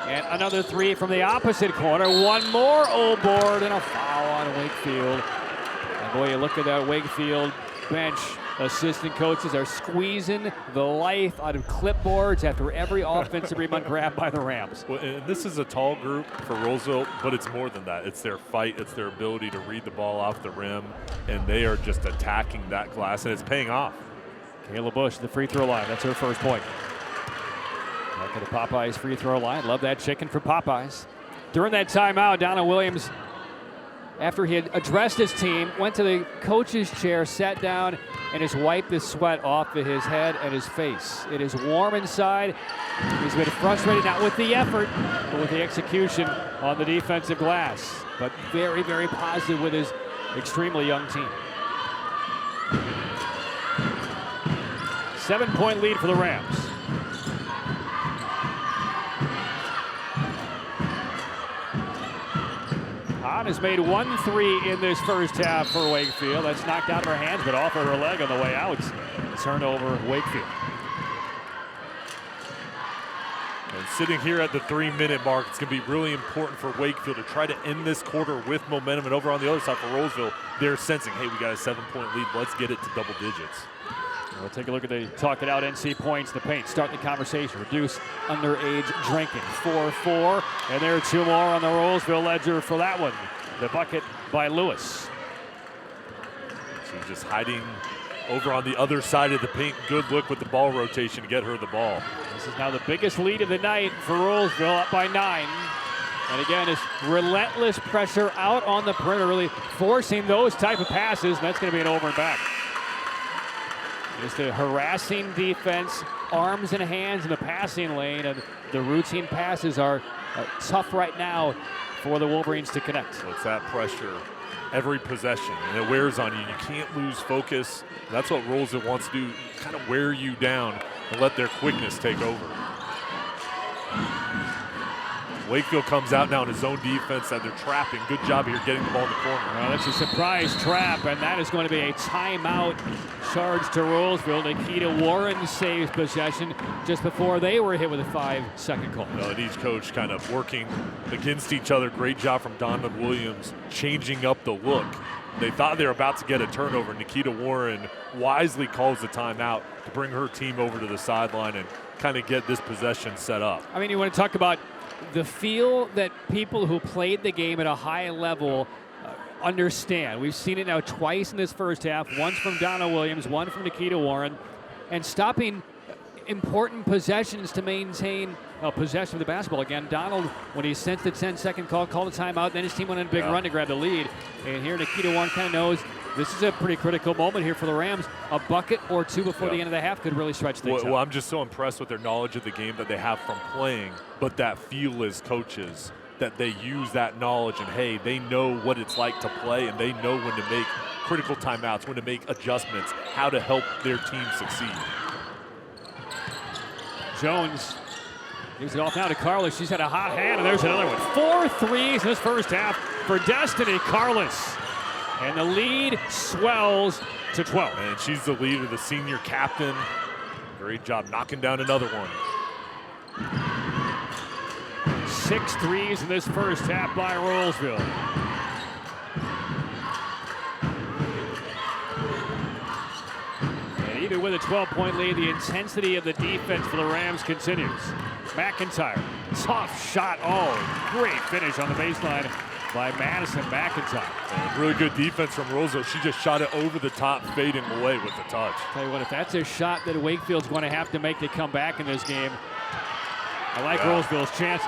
Speaker 1: And another 3 from the opposite corner. One more, board, and a foul on Wakefield. And boy, you look at that Wakefield bench. Assistant coaches are squeezing the life out of clipboards after every offensive rebound grab by the Rams.
Speaker 2: Well, and this is a tall group for Rolesville, but it's more than that. It's their fight. It's their ability to read the ball off the rim, and they are just attacking that glass, and it's paying off.
Speaker 1: Kayla Bush, the free throw line. That's her first point. Back to the Popeyes free throw line. Love that chicken for Popeyes. During that timeout, Donna Williams, after he had addressed his team, went to the coach's chair, sat down, and just wiped the sweat off of his head and his face. It is warm inside. He's been frustrated, not with the effort, but with the execution on the defensive glass. But very, very positive with his extremely young team. 7-point lead for the Rams. Hahn has made 1 3 in this first half for Wakefield. That's knocked out of her hands, but off of her leg on the way out. Turnover, Wakefield.
Speaker 2: And sitting here at the 3-minute mark, it's going to be really important for Wakefield to try to end this quarter with momentum. And over on the other side for Rolesville, they're sensing, hey, we got a 7-point lead. Let's get it to double digits.
Speaker 1: We'll take a look at the talk it out NC points in the paint. Start the conversation. Reduce underage drinking. 4-4. And there are 2 more on the Rolesville ledger for that one. The bucket by Lewis.
Speaker 2: She's just hiding over on the other side of the paint. Good look with the ball rotation to get her the ball.
Speaker 1: This is now the biggest lead of the night for Rolesville, up by 9. And again, it's relentless pressure out on the perimeter, really forcing those type of passes, and that's going to be an over and back. Just a harassing defense, arms and hands in the passing lane, and the routine passes are tough right now for the Wolverines to connect.
Speaker 2: So it's that pressure every possession, and it wears on you. You can't lose focus. That's what Rolesville wants to do, kind of wear you down and let their quickness take over. Wakefield comes out now in his own defense that they're trapping. Good job here getting the ball in the corner.
Speaker 1: Well, that's a surprise trap, and that is going to be a timeout charge to Rolesville. Nikita Warren saves possession just before they were hit with a 5-second call.
Speaker 2: And each coach kind of working against each other. Great job from Donovan Williams changing up the look. They thought they were about to get a turnover. Nikita Warren wisely calls the timeout to bring her team over to the sideline and kind of get this possession set up.
Speaker 1: I mean, you want to talk about the feel that people who played the game at a high level understand. We've seen it now twice in this first half, once from Donna Williams, one from Nikita Warren, and stopping important possessions to maintain possession of the basketball. Again, Donald, when he sent the 10-second call, called a timeout, then his team went on a big run to grab the lead. And here Nikita Warren kind of knows this is a pretty critical moment here for the Rams. A bucket or two before the end of the half could really stretch things out.
Speaker 2: Well, I'm just so impressed with their knowledge of the game that they have from playing, but that feel as coaches, that they use that knowledge and, hey, they know what it's like to play, and they know when to make critical timeouts, when to make adjustments, how to help their team succeed.
Speaker 1: Jones gives it off now to Carlos. She's had a hot hand, and there's another one. 4 threes in this first half for Destiny Carlos. And the lead swells to 12.
Speaker 2: And she's the leader, the senior captain. Great job knocking down another one.
Speaker 1: 6 threes in this first half by Rolesville. And even with a 12-point lead, the intensity of the defense for the Rams continues. McIntyre, soft shot. Oh, great finish on the baseline by Madison McIntyre.
Speaker 2: Really good defense from Rolesville. She just shot it over the top, fading away with the touch.
Speaker 1: Tell you what, if that's a shot that Wakefield's going to have to make to come back in this game, I like Rolesville's chances.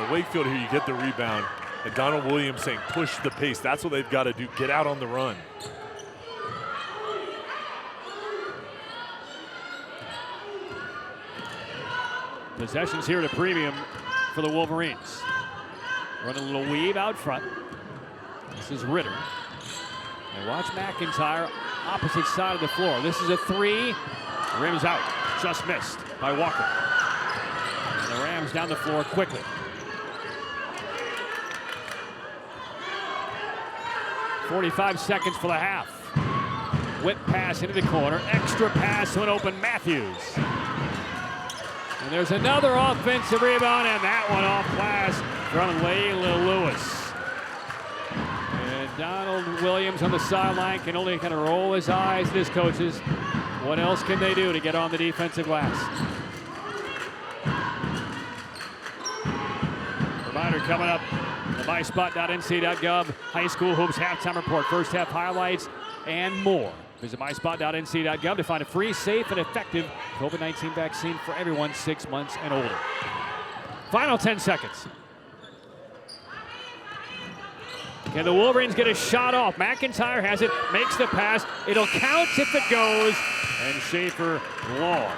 Speaker 2: Wakefield here, you get the rebound. And Donald Williams saying push the pace. That's what they've got to do. Get out on the run.
Speaker 1: Possessions here at a premium for the Wolverines. Run a little weave out front. This is Ritter. And watch McIntyre, opposite side of the floor. This is a 3. Rims out. Just missed by Walker. And the Rams down the floor quickly. .45 seconds for the half. Whip pass into the corner. Extra pass to an open Matthews. And there's another offensive rebound, and that one off glass from Layla Lewis. And Donald Williams on the sideline can only kind of roll his eyes at his coaches. What else can they do to get on the defensive glass? Reminder coming up, the myspot.nc.gov High School Hoops Halftime Report. First half highlights and more. Visit myspot.nc.gov to find a free, safe, and effective COVID-19 vaccine for everyone 6 months and older. Final 10 seconds. Can the Wolverines get a shot off? McIntyre has it, makes the pass. It'll count if it goes, and Schaefer long.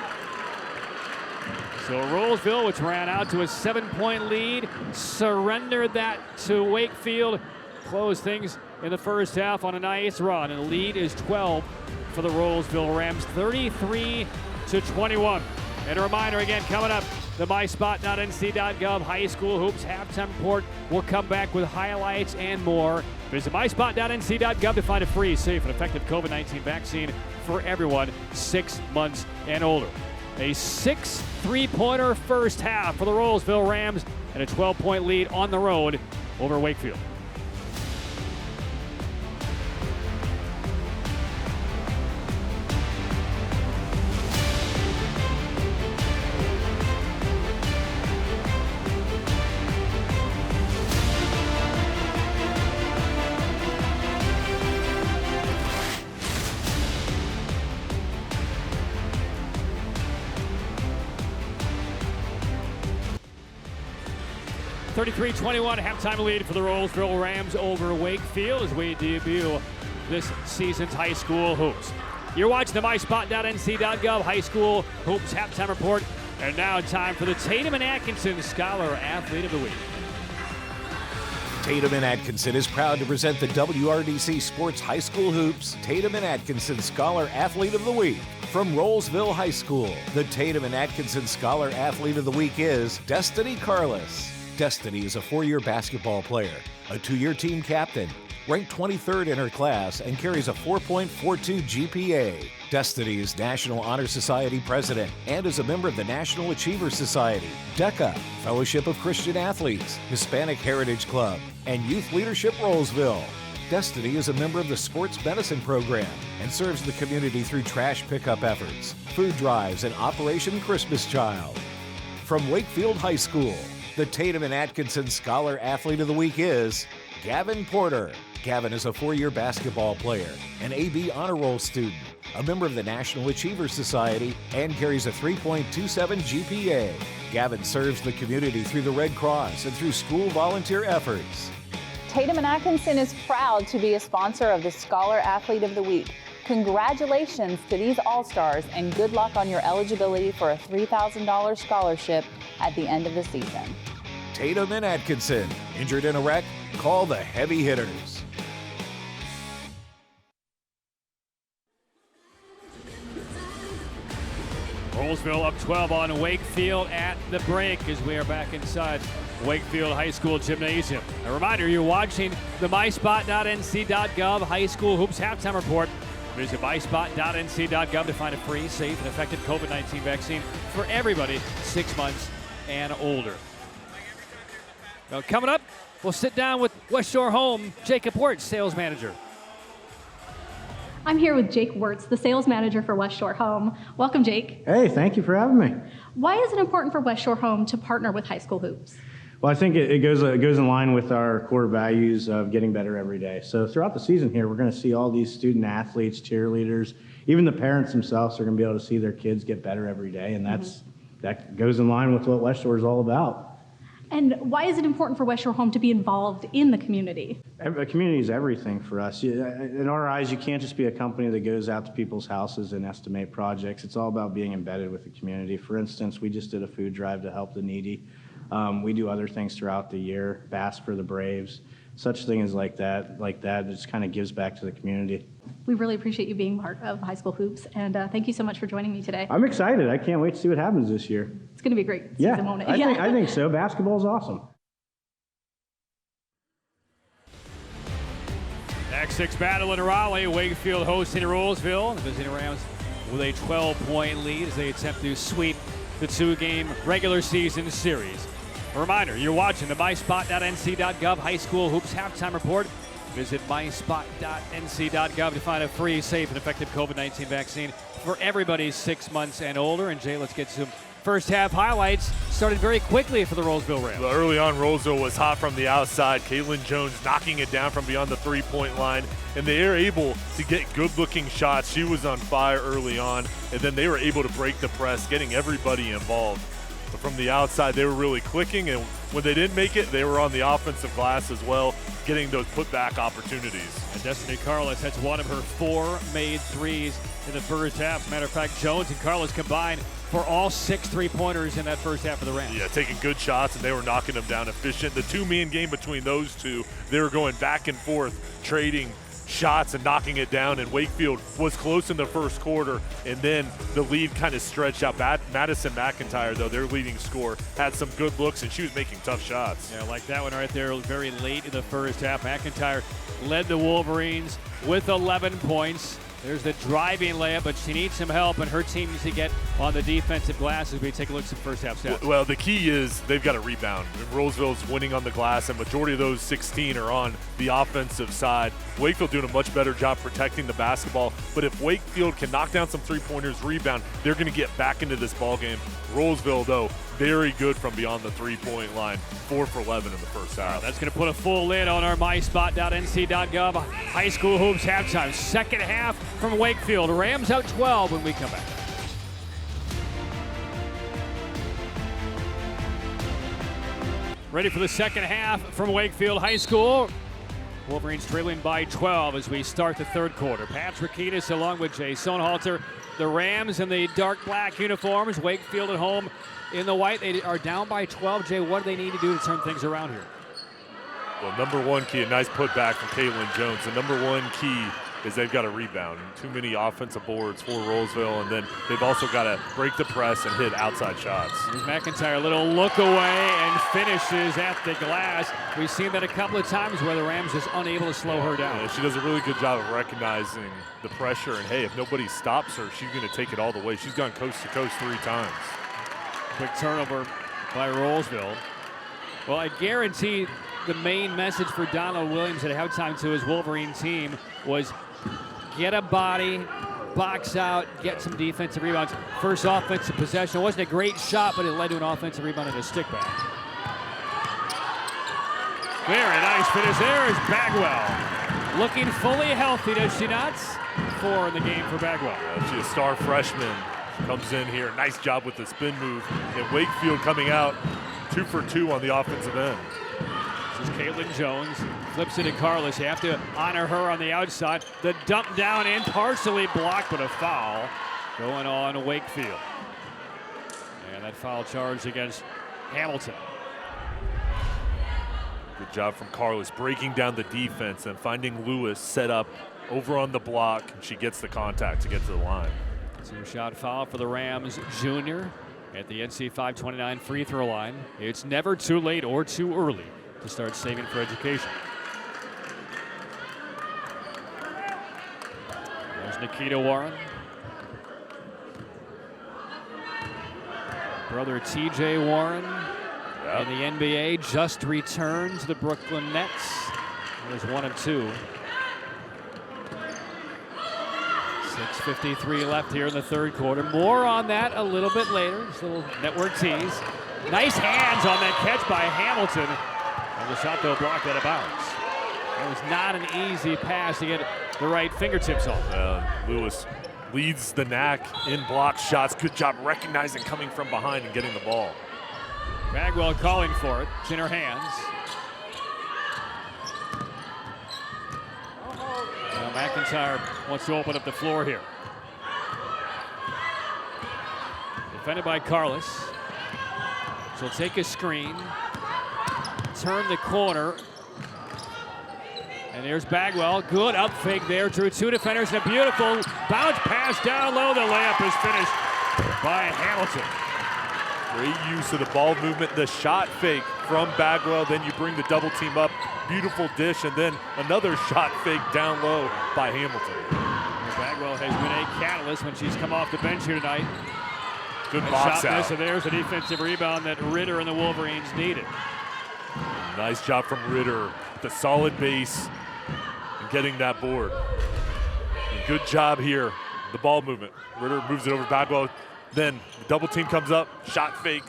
Speaker 1: So Rolesville, which ran out to a 7-point lead, surrendered that to Wakefield. Close things in the first half on a nice run, and the lead is 12 for the Rolesville Rams, 33-21. And a reminder again, coming up, the myspot.nc.gov High School Hoops Halftime Report will come back with highlights and more. Visit myspot.nc.gov to find a free, safe, and effective COVID-19 vaccine for everyone 6 months and older. A 6 3-pointer first half for the Rolesville Rams and a 12-point lead on the road over Wakefield. 33-21 halftime lead for the Rolesville Rams over Wakefield as we debut this season's high school hoops. You're watching the myspot.nc.gov high school hoops halftime report. And now time for the Tatum and Atkinson Scholar Athlete of the Week.
Speaker 4: Tatum and Atkinson is proud to present the WRDC Sports High School Hoops Tatum and Atkinson Scholar Athlete of the Week. From Rolesville High School, the Tatum and Atkinson Scholar Athlete of the Week is Destiny Carlos. Destiny is a 4-year basketball player, a 2-year team captain, ranked 23rd in her class, and carries a 4.42 GPA. Destiny is National Honor Society President and is a member of the National Achiever Society, DECA, Fellowship of Christian Athletes, Hispanic Heritage Club, and Youth Leadership Rolesville. Destiny is a member of the Sports Medicine Program and serves the community through trash pickup efforts, food drives, and Operation Christmas Child. From Wakefield High School, the Tatum and Atkinson Scholar Athlete of the Week is Gavin Porter. Gavin is a 4-year basketball player, an AB Honor Roll student, a member of the National Achiever Society, and carries a 3.27 GPA. Gavin serves the community through the Red Cross and through school volunteer efforts.
Speaker 5: Tatum and Atkinson is proud to be a sponsor of the Scholar Athlete of the Week. Congratulations to these All-Stars and good luck on your eligibility for a $3,000 scholarship at the end of the season.
Speaker 4: Tatum and Atkinson, injured in a wreck? Call the heavy hitters.
Speaker 1: Rolesville up 12 on Wakefield at the break as we are back inside Wakefield High School Gymnasium. A reminder, you're watching the myspot.nc.gov High School Hoops Halftime Report. Visit myspot.nc.gov to find a free, safe, and effective COVID-19 vaccine for everybody 6 months and older. Now, coming up, we'll sit down with West Shore Home, Jacob Wirtz, sales manager.
Speaker 6: I'm here with Jake Wirtz, the sales manager for West Shore Home. Welcome, Jake.
Speaker 7: Hey, thank you for having me.
Speaker 6: Why is it important for West Shore Home to partner with High School Hoops?
Speaker 7: Well, I think it goes in line with our core values of getting better every day. So throughout the season here, we're going to see all these student athletes, cheerleaders, even the parents themselves are going to be able to see their kids get better every day, and that goes in line with what West Shore is all about.
Speaker 6: And why is it important for West Shore Home to be involved in the community?
Speaker 7: The community is everything for us. In our eyes, you can't just be a company that goes out to people's houses and estimate projects. It's all about being embedded with the community. For instance, we just did a food drive to help the needy. We do other things throughout the year, Bass for the Braves, such things like that. It just kind of gives back to the community.
Speaker 6: We really appreciate you being part of High School Hoops, and thank you so much for joining me today.
Speaker 7: I'm excited. I can't wait to see what happens this year.
Speaker 6: It's going to be a great season, won't it?
Speaker 7: I think so. Basketball is awesome.
Speaker 1: Act 6 battle in Raleigh. Wakefield hosting Rolesville. The visiting Rams with a 12-point lead as they attempt to sweep the 2-game regular season series. A reminder, you're watching the myspot.nc.gov High School Hoops Halftime Report. Visit myspot.nc.gov to find a free, safe, and effective COVID-19 vaccine for everybody 6 months and older. And Jay, let's get some first half highlights. Started very quickly for the Rolesville Rams.
Speaker 2: Well, early on, Rolesville was hot from the outside. Caitlin Jones knocking it down from beyond the three-point line. And they are able to get good-looking shots. She was on fire early on. And then they were able to break the press, getting everybody involved. But from the outside, they were really clicking. And when they didn't make it, they were on the offensive glass as well, getting those putback opportunities.
Speaker 1: And Destiny Carlos has one of her 4 made threes in the first half. As a matter of fact, Jones and Carlos combined for all 6 3-pointers in that first half of the Rams.
Speaker 2: Yeah, taking good shots, and they were knocking them down efficient. The two-man game between those two, they were going back and forth, trading shots and knocking it down, and Wakefield was close in the first quarter, and then the lead kind of stretched out. Madison McIntyre, though, their leading scorer, had some good looks, and she was making tough shots.
Speaker 1: Yeah, like that one right there, very late in the first half. McIntyre led the Wolverines with 11 points. There's the driving layup, but she needs some help, and her team needs to get on the defensive glass as we take a look at some first half stats.
Speaker 2: Well, the key is they've got to rebound. Rolesville's winning on the glass, and majority of those 16 are on the offensive side. Wakefield doing a much better job protecting the basketball, but if Wakefield can knock down some three-pointers, rebound, they're going to get back into this ball game. Rolesville, though, very good from beyond the three-point line, 4 for 11 in the first half.
Speaker 1: That's going to put a full lid on our myspot.nc.gov High School Hoops halftime. Second half from Wakefield. Rams out 12 when we come back. Ready for the second half from Wakefield High School. Wolverines trailing by 12 as we start the third quarter. Patrick Kiedis along with Jay Sonhalter. The Rams in the dark black uniforms. Wakefield at home in the white. They are down by 12. Jay, what do they need to do to turn things around here?
Speaker 2: Well, number one key, a nice putback from Caitlin Jones. The number one key is they've got to rebound. Too many offensive boards for Rolesville, and then they've also got to break the press and hit outside shots.
Speaker 1: Here's McIntyre, a little look away and finishes at the glass. We've seen that a couple of times where the Rams just unable to slow her down.
Speaker 2: Yeah, she does a really good job of recognizing the pressure, and hey, if nobody stops her, she's going to take it all the way. She's gone coast to coast 3 times.
Speaker 1: Quick turnover by Rolesville. Well, I guarantee the main message for Donald Williams at halftime to his Wolverine team was get a body, box out, get some defensive rebounds. First offensive possession. It wasn't a great shot, but it led to an offensive rebound and a stick back. Very nice finish there is Bagwell. Looking fully healthy, does she not? 4 in the game for Bagwell.
Speaker 2: Yeah, she's a star freshman. She comes in here. Nice job with the spin move. And Wakefield coming out 2 for 2 on the offensive end.
Speaker 1: This is Caitlin Jones. Flips it to Carlos. You have to honor her on the outside. The dump down in, partially blocked, but a foul going on Wakefield. And that foul charge against Hamilton.
Speaker 2: Good job from Carlos breaking down the defense and finding Lewis set up over on the block. And she gets the contact to get to the line.
Speaker 1: 2-shot foul for the Rams junior at the NC 529 free throw line. It's never too late or too early to start saving for education. There's Nikita Warren. Brother TJ Warren in the NBA just returned to the Brooklyn Nets. There's 1 of 2. 6:53 left here in the third quarter. More on that a little bit later. Just a little network tease. Nice hands on that catch by Hamilton. And the shot, though, blocked out of bounds. It was not an easy pass to get the right fingertips on.
Speaker 2: Lewis leads the NAC in block shots. Good job recognizing coming from behind and getting the ball.
Speaker 1: Bagwell calling for it. It's in her hands. Now McIntyre wants to open up the floor here. Defended by Carlos. She'll take a screen. Turn the corner. And there's Bagwell. Good up fake there. Drew 2 defenders and a beautiful bounce pass down low. The layup is finished by Hamilton.
Speaker 2: Great use of the ball movement, the shot fake from Bagwell. Then you bring the double team up. Beautiful dish, and then another shot fake down low by Hamilton.
Speaker 1: Bagwell has been a catalyst when she's come off the bench here tonight.
Speaker 2: Good box out.
Speaker 1: So there's a defensive rebound that Ritter and the Wolverines needed.
Speaker 2: Nice job from Ritter. The solid base and getting that board. And good job here. The ball movement. Ritter moves it over Bagwell. Then the double team comes up, shot fake,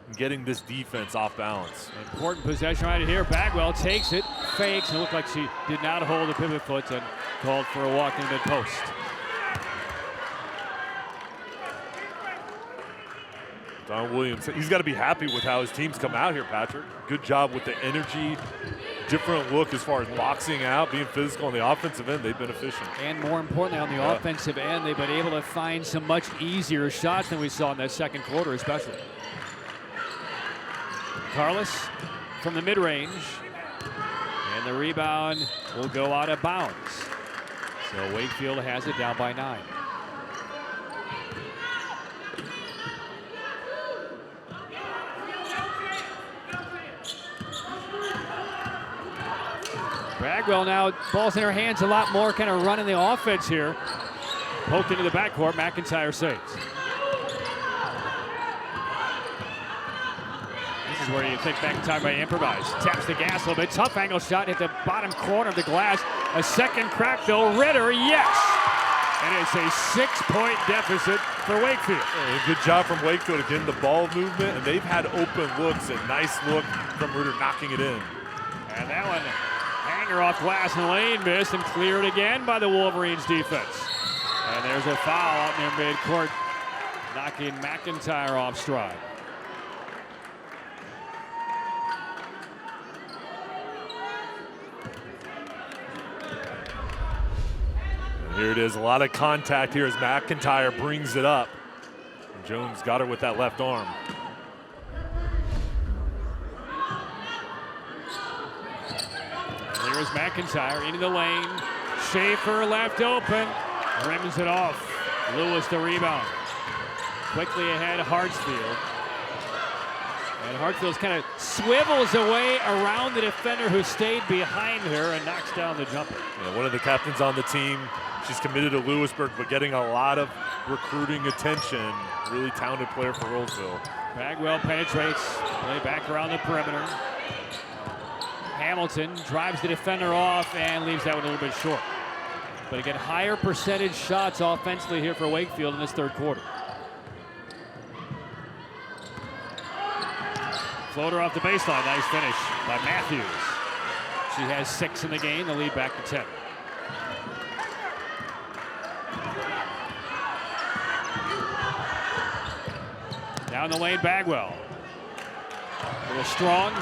Speaker 2: and getting this defense off balance.
Speaker 1: Important possession right here. Bagwell takes it, fakes, and it looked like she did not hold the pivot foot and called for a walk in the post.
Speaker 2: Don Williams, he's got to be happy with how his team's come out here, Patrick. Good job with the energy, different look as far as boxing out, being physical on the offensive end. They've been efficient.
Speaker 1: And more importantly, on the offensive end, they've been able to find some much easier shots than we saw in that second quarter especially. Carlos from the mid-range. And the rebound will go out of bounds. So Wakefield has it down by 9. Bagwell now, ball's in her hands a lot more, kind of running the offense here. Poked into the backcourt, McIntyre saves. This is where you think McIntyre might improvise. Taps the gas a little bit, tough angle shot at the bottom corner of the glass. A second crack though, Ritter, yes! And it's a 6-point deficit for Wakefield.
Speaker 2: Good job from Wakefield again, the ball movement, and they've had open looks, a nice look from Ritter knocking it in.
Speaker 1: And that one, hanger off glass and lane missed and cleared again by the Wolverines defense. And there's a foul out in their midcourt, knocking McIntyre off stride.
Speaker 2: Here it is, a lot of contact here as McIntyre brings it up. And Jones got her with that left arm.
Speaker 1: Here's McIntyre into the lane. Schaefer left open, rims it off. Lewis the rebound. Quickly ahead, Hartsfield. And Hartsfield kind of swivels away around the defender who stayed behind her and knocks down the jumper.
Speaker 2: Yeah, one of the captains on the team. She's committed to Lewisburg, but getting a lot of recruiting attention. Really talented player for Rolesville.
Speaker 1: Bagwell penetrates, play back around the perimeter. Hamilton drives the defender off and leaves that one a little bit short. But again, higher percentage shots offensively here for Wakefield in this third quarter. Floater off the baseline, nice finish by Matthews. She has 6 in the game, the lead back to 10. Down the lane, Bagwell. A little strong,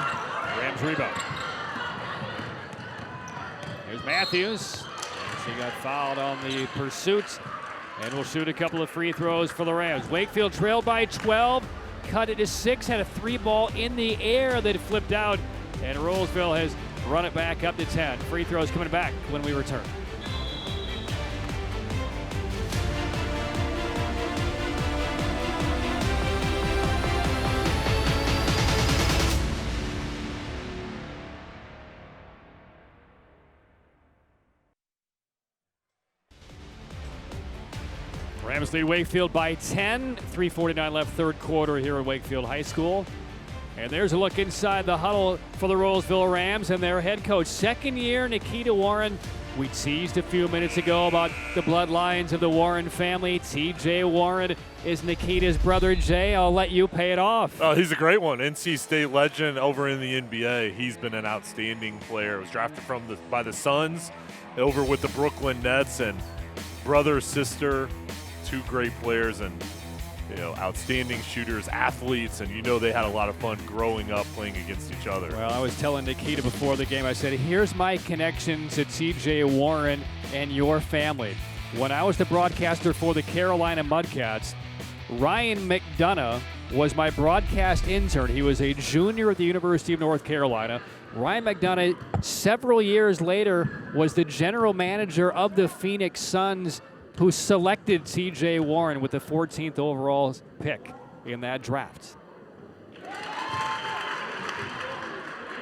Speaker 1: Rams rebound. Here's Matthews. She got fouled on the pursuit and will shoot a couple of free throws for the Rams. Wakefield trailed by 12, cut it to 6, had a 3-ball in the air that flipped out, and Rolesville has run it back up to 10. Free throws coming back when we return. Rams lead Wakefield by 10. 3:49 left, third quarter here at Wakefield High School. And there's a look inside the huddle for the Rolesville Rams and their head coach. Second year, Nikita Warren. We teased a few minutes ago about the bloodlines of the Warren family. TJ Warren is Nikita's brother. Jay, I'll let you pay it off.
Speaker 2: Oh, he's a great one. NC State legend over in the NBA. He's been an outstanding player. Was drafted by the Suns over with the Brooklyn Nets, and brother, sister, 2 great players, and outstanding shooters, athletes, and they had a lot of fun growing up playing against each other.
Speaker 1: Well, I was telling Nikita before the game, I said, here's my connection to TJ Warren and your family. When I was the broadcaster for the Carolina Mudcats, Ryan McDonough was my broadcast intern. He was a junior at the University of North Carolina. Ryan McDonough, several years later, was the general manager of the Phoenix Suns, who selected TJ Warren with the 14th overall pick in that draft.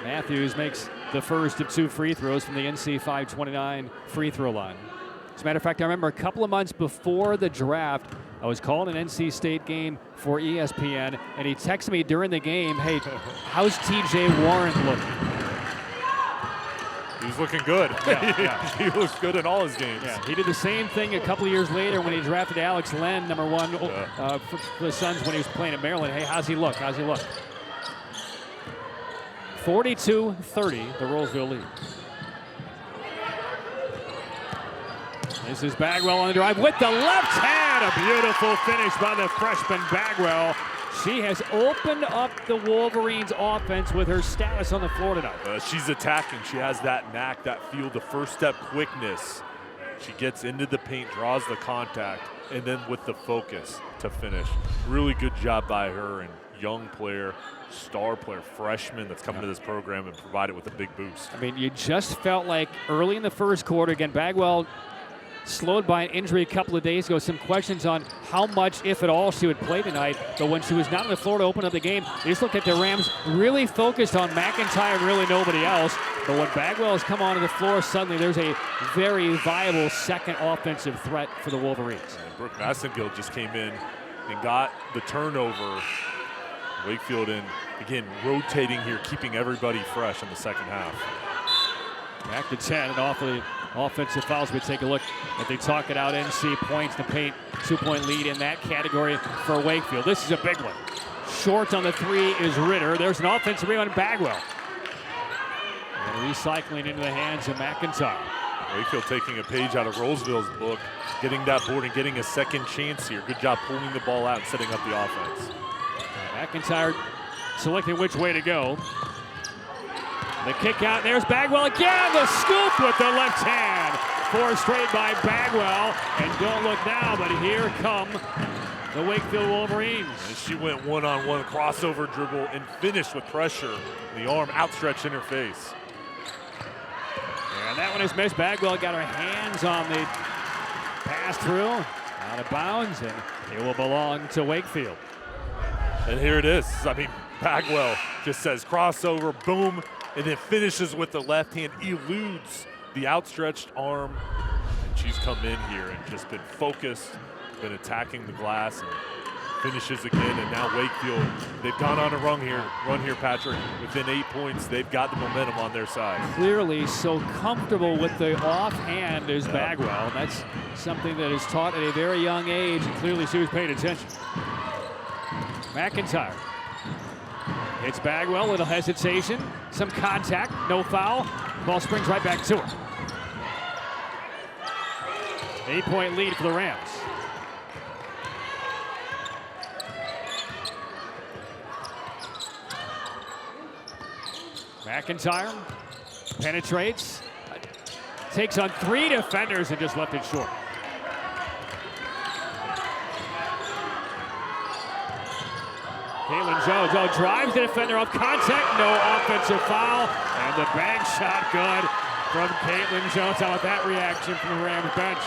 Speaker 1: Matthews makes the first of 2 free throws from the NC 529 free throw line. As a matter of fact, I remember a couple of months before the draft, I was calling an NC State game for ESPN, and he texted me during the game, hey, how's TJ Warren looking?
Speaker 2: He was looking good.
Speaker 1: Yeah.
Speaker 2: He looks good in all his games.
Speaker 1: Yeah, he did the same thing a couple of years later when he drafted Alex Len, number 1 for the Suns when he was playing at Maryland. Hey, how's he look? 42-30, the Rolesville lead. This is Bagwell on the drive with the left hand. A beautiful finish by the freshman Bagwell. She has opened up the Wolverines' offense with her status on the floor tonight.
Speaker 2: She's attacking. She has that knack, that feel, the first step quickness. She gets into the paint, draws the contact, and then with the focus to finish. Really good job by her, and young player, star player, freshman that's coming to this program and provided with a big boost.
Speaker 1: I mean, you just felt like early in the first quarter, again, Bagwell slowed by an injury a couple of days ago. Some questions on how much, if at all, she would play tonight. But when she was not on the floor to open up the game, you just look at the Rams really focused on McIntyre and really nobody else. But when Bagwell has come onto the floor, suddenly there's a very viable second offensive threat for the Wolverines.
Speaker 2: And Brooke Massengill just came in and got the turnover. Wakefield in, again, rotating here, keeping everybody fresh in the second half.
Speaker 1: Back to 10 and off the offensive fouls. We take a look at they talk it out. NC points to paint, 2-point lead in that category for Wakefield. This is a big one. Short on the 3 is Ritter. There's an offensive rebound, Bagwell. And recycling into the hands of McIntyre.
Speaker 2: Wakefield taking a page out of Rolesville's book, getting that board and getting a second chance here. Good job pulling the ball out and setting up the offense.
Speaker 1: McIntyre selecting which way to go. The kick out, there's Bagwell again, the scoop with the left hand. 4 straight by Bagwell. And don't look now, but here come the Wakefield Wolverines.
Speaker 2: And she went one-on-one crossover dribble and finished with pressure. The arm outstretched in her face.
Speaker 1: And that one is missed. Bagwell got her hands on the pass through, out of bounds, and it will belong to Wakefield.
Speaker 2: And here it is. I mean, Bagwell just says crossover, boom, and then finishes with the left hand, eludes the outstretched arm. And she's come in here and just been focused, been attacking the glass, and finishes again. And now Wakefield, they've gone on a run here, Patrick. Within 8 points, they've got the momentum on their side.
Speaker 1: Clearly so comfortable with the offhand is Bagwell. That's something that is taught at a very young age, and clearly she was paying attention. McIntyre. It's Bagwell, little hesitation, some contact, no foul. Ball springs right back to her. 8-point lead for the Rams. McIntyre penetrates, takes on 3 defenders and just left it short. Caitlin Jones, drives the defender off contact, no offensive foul, and the bank shot good from Caitlin Jones. How about that reaction from the Rams bench?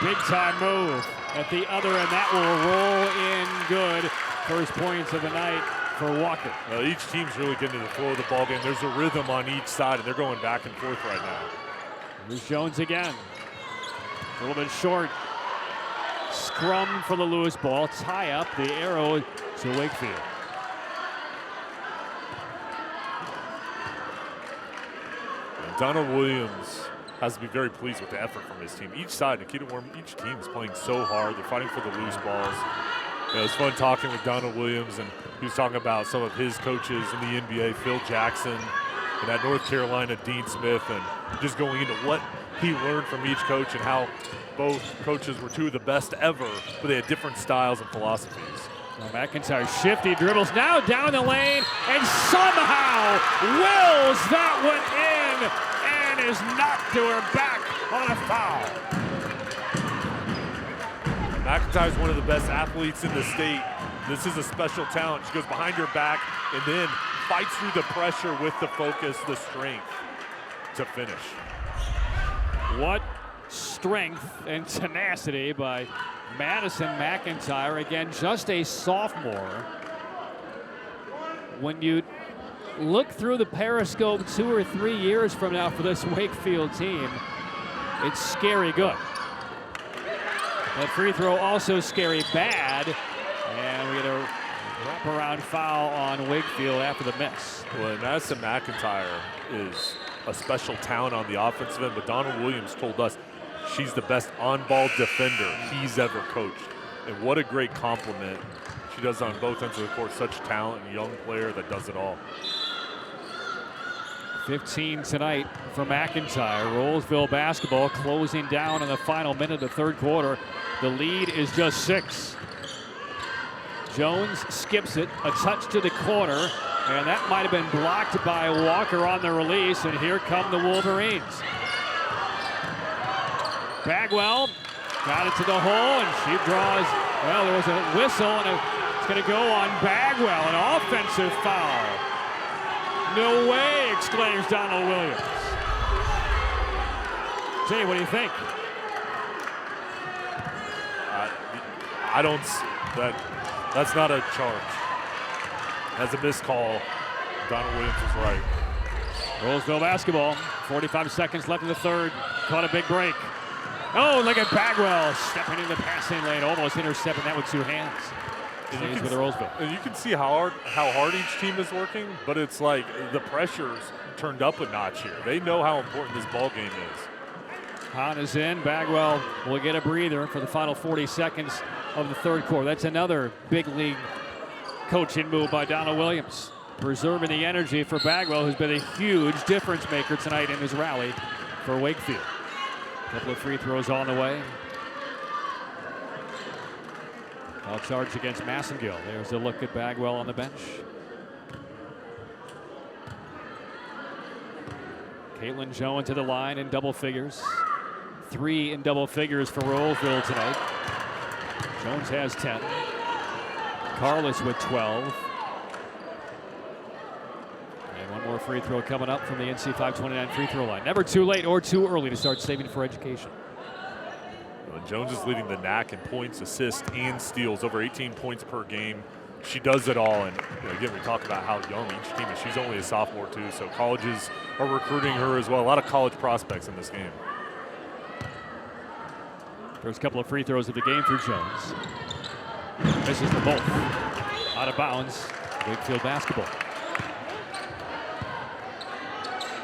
Speaker 1: Big time move at the other end. That will roll in good. First points of the night for Walker.
Speaker 2: Well, each team's really getting to the flow of the ball game. There's a rhythm on each side, and they're going back and forth right now.
Speaker 1: Here's Jones again. A little bit short. Scrum for the loose ball. Tie up the arrow to Wakefield.
Speaker 2: And Donald Williams has to be very pleased with the effort from his team. Each side, Nikita Warm, each team is playing so hard. They're fighting for the loose balls. It was fun talking with Donald Williams, and he was talking about some of his coaches in the NBA, Phil Jackson, and at North Carolina, Dean Smith, and just going into what he learned from each coach and how both coaches were 2 of the best ever, but they had different styles and philosophies.
Speaker 1: Well, McIntyre shifty dribbles now down the lane and somehow wills that one in and is knocked to her back on a foul.
Speaker 2: McIntyre's one of the best athletes in the state. This is a special talent. She goes behind her back and then fights through the pressure with the focus, the strength to finish.
Speaker 1: What strength and tenacity by Madison McIntyre. Again, just a sophomore. When you look through the periscope 2 or 3 years from now for this Wakefield team, it's scary good. That free throw also scary bad. And we get a wraparound foul on Wakefield after the miss.
Speaker 2: Well, Madison McIntyre is a special talent on the offensive end, but Donald Williams told us she's the best on-ball defender he's ever coached. And what a great compliment she does on both ends of the court. Such talent, and young player that does it all.
Speaker 1: 15 tonight for McIntyre. Rolesville basketball closing down in the final minute of the third quarter. The lead is just 6. Jones skips it, a touch to the corner, and that might have been blocked by Walker on the release, and here come the Wolverines. Bagwell got it to the hole, and she draws, well, there was a whistle, and it's going to go on Bagwell, an offensive foul. No way, exclaims Donald Williams. Jay, what do you think?
Speaker 2: I don't, that's not a charge. That's a missed call. Donald Williams is right.
Speaker 1: Rolesville basketball, 45 seconds left in the third. Caught a big break. Oh, look at Bagwell stepping in the passing lane, almost intercepting that with 2 hands. Stays with Rolesville.
Speaker 2: And you can see how hard each team is working, but it's like the pressure's turned up a notch here. They know how important this ball game is.
Speaker 1: Hahn is in. Bagwell will get a breather for the final 40 seconds of the third quarter. That's another big league coaching move by Donald Williams, preserving the energy for Bagwell, who's been a huge difference maker tonight in his rally for Wakefield. A couple of free throws on the way. Foul charge against Massengill. There's a look at Bagwell on the bench. Caitlin Jones to the line in double figures. 3 in double figures for Rolesville tonight. Jones has 10. Carlos with 12. And one more free throw coming up from the NC 529 free throw line. Never too late or too early to start saving for education.
Speaker 2: Jones is leading the NAC in points, assists, and steals, over 18 points per game. She does it all, and again, we talk about how young each team is. She's only a sophomore too, so colleges are recruiting her as well. A lot of college prospects in this game.
Speaker 1: First couple of free throws of the game for Jones. Misses them both. Out of bounds. Wakefield basketball.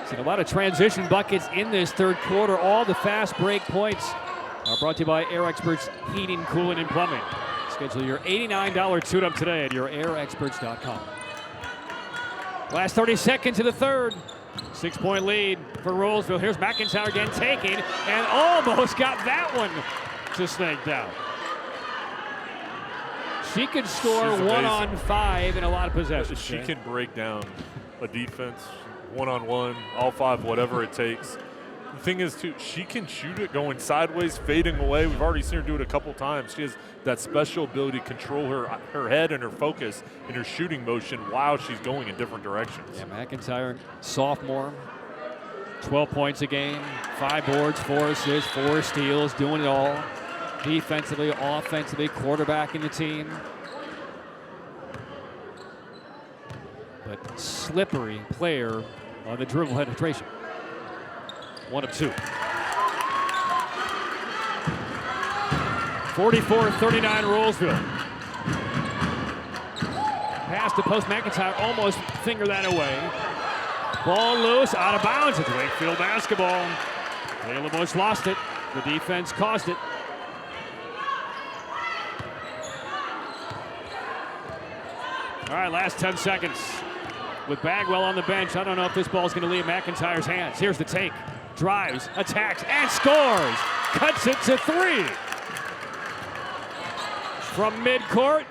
Speaker 1: Seen a lot of transition buckets in this third quarter. All the fast break points are brought to you by Air Experts Heating, Cooling, and Plumbing. Schedule your $89 tune-up today at yourairexperts.com. Last 30 seconds of the third. 6-point lead for Rolesville. Here's McIntyre again taking and almost got that one to snake down. She could score 1 on 5 in a lot of possessions.
Speaker 2: She can break down a defense, 1-on-1, all 5, whatever it takes. The thing is, too, she can shoot it going sideways, fading away. We've already seen her do it a couple times. She has that special ability to control her head and her focus in her shooting motion while she's going in different directions.
Speaker 1: Yeah, McIntyre, sophomore, 12 points a game, 5 boards, 4 assists, 4 steals, doing it all. Defensively, offensively, quarterbacking the team. But slippery player on the dribble penetration. 1 of 2. 44-39 Rolesville. Pass to post. McIntyre almost fingered that away. Ball loose, out of bounds. It's Wakefield basketball. They almost lost it. The defense caused it. All right, last 10 seconds. With Bagwell on the bench, I don't know if this ball's going to leave McIntyre's hands. Here's the take. Drives, attacks, and scores. Cuts it to 3. From midcourt,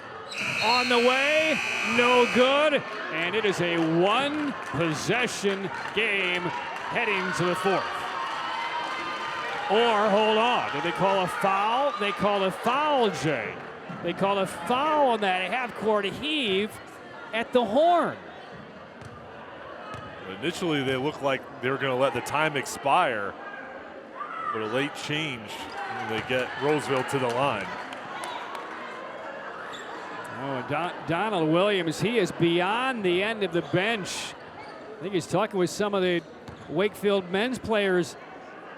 Speaker 1: on the way, no good. And it is a 1-possession game heading to the 4th. Or, hold on, did they call a foul? They call a foul, Jay. They call a foul on that half-court heave at the horn.
Speaker 2: Initially, they looked like they were going to let the time expire, but a late change, and they get Rolesville to the line.
Speaker 1: Oh, Donald Williams, he is beyond the end of the bench. I think he's talking with some of the Wakefield men's players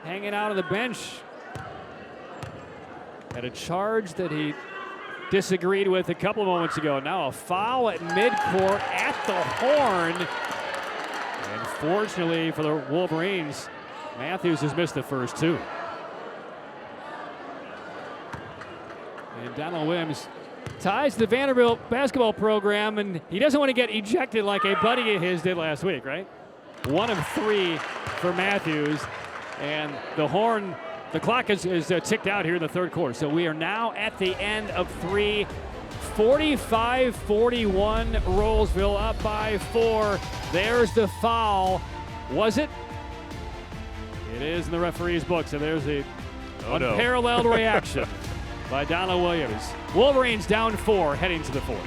Speaker 1: hanging out on the bench. Had a charge that he disagreed with a couple moments ago. Now a foul at midcourt at the horn. And fortunately for the Wolverines, Matthews has missed the first 2. And Donald Williams ties the Vanderbilt basketball program, and he doesn't want to get ejected like a buddy of his did last week, right? 1 of 3 for Matthews, and the horn, the clock is ticked out here in the third quarter. So we are now at the end of 3. 45-41, Rolesville up by 4. There's the foul. Was it? It is in the referee's book, so there's a unparalleled reaction by Donald Williams. Wolverines down 4, heading to the 4th.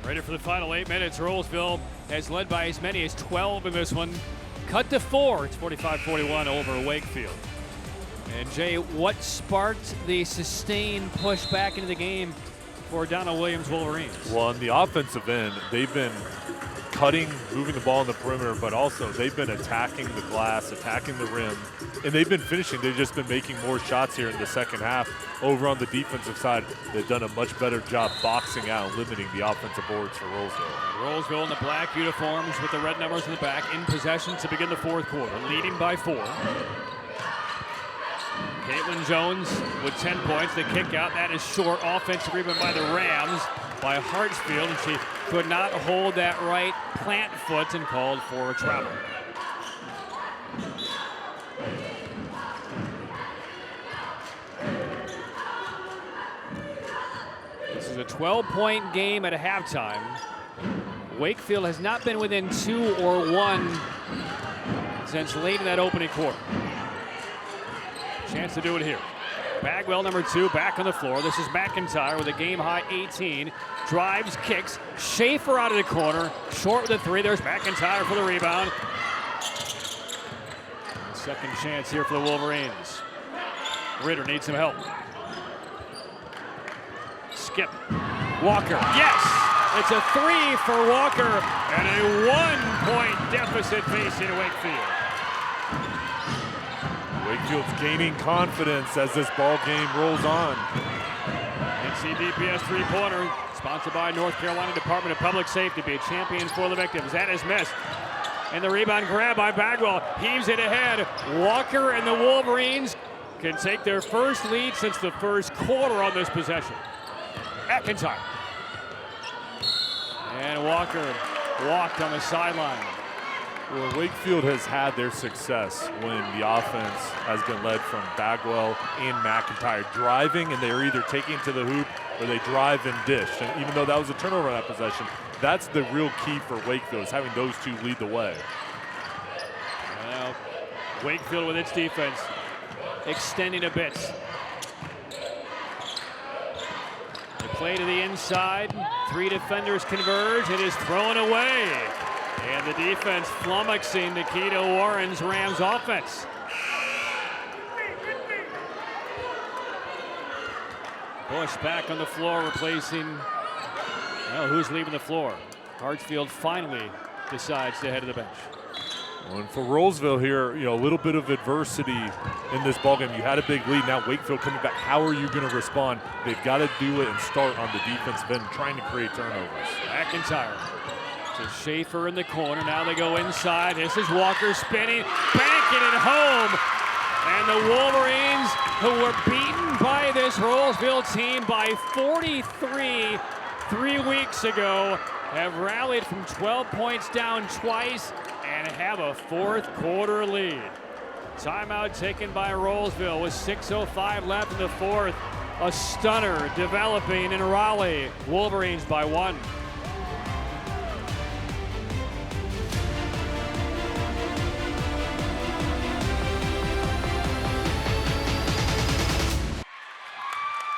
Speaker 1: Ready for the final 8 minutes. Rolesville has led by as many as 12 in this one. Cut to 4. It's 45-41 over Wakefield. And Jay, what sparked the sustained push back into the game for Donald Williams Wolverines?
Speaker 2: Well, on the offensive end, they've been cutting, moving the ball in the perimeter, but also they've been attacking the glass, attacking the rim, and they've been finishing. They've just been making more shots here in the second half. Over on the defensive side, they've done a much better job boxing out and limiting the offensive boards for Rolesville.
Speaker 1: Rolesville in the black uniforms with the red numbers in the back, in possession to begin the 4th quarter, leading by 4. Caitlin Jones with 10 points. The kick out, that is short. Offensive rebound by the Rams by Hartsfield, and she could not hold that right plant foot and called for a travel. This is a 12-point game at halftime. Wakefield has not been within 2 or 1 since late in that opening quarter. Chance to do it here. Bagwell, number 2, back on the floor. This is McIntyre with a game-high 18. Drives, kicks. Schaefer out of the corner. Short with a 3. There's McIntyre for the rebound. Second chance here for the Wolverines. Ritter needs some help. Skip. Walker. Yes! It's a 3 for Walker and a 1-point deficit facing Wakefield.
Speaker 2: Wakefield's gaining confidence as this ball game rolls on.
Speaker 1: NCDPS three-pointer, sponsored by North Carolina Department of Public Safety, be a champion for the victims. That is missed. And the rebound grab by Bagwell, heaves it ahead. Walker and the Wolverines can take their first lead since the first quarter on this possession. McIntyre. And Walker walked on the sideline.
Speaker 2: Well, Wakefield has had their success when the offense has been led from Bagwell and McIntyre driving, and they're either taking to the hoop or they drive and dish. And even though that was a turnover on that possession, that's the real key for Wakefield, is having those two lead the way.
Speaker 1: Well, Wakefield with its defense extending a bit. They play to the inside. 3 defenders converge. It is thrown away. And the defense flummoxing Nikita Warren's Rams offense. Bush back on the floor replacing, well, who's leaving the floor? Hartsfield finally decides to head to the bench.
Speaker 2: Well, and for Rolesville here, a little bit of adversity in this ballgame. You had a big lead. Now Wakefield coming back. How are you going to respond? They've got to do it and start on the defensive end, trying to create turnovers.
Speaker 1: McIntyre to Schaefer in the corner. Now they go inside. This is Walker spinning, banking it home. And the Wolverines, who were beaten by this Rolesville team by 43 3 weeks ago, have rallied from 12 points down twice and have a fourth quarter lead. Timeout taken by Rolesville with 6:05 left in the fourth. A stunner developing in Raleigh. Wolverines by 1.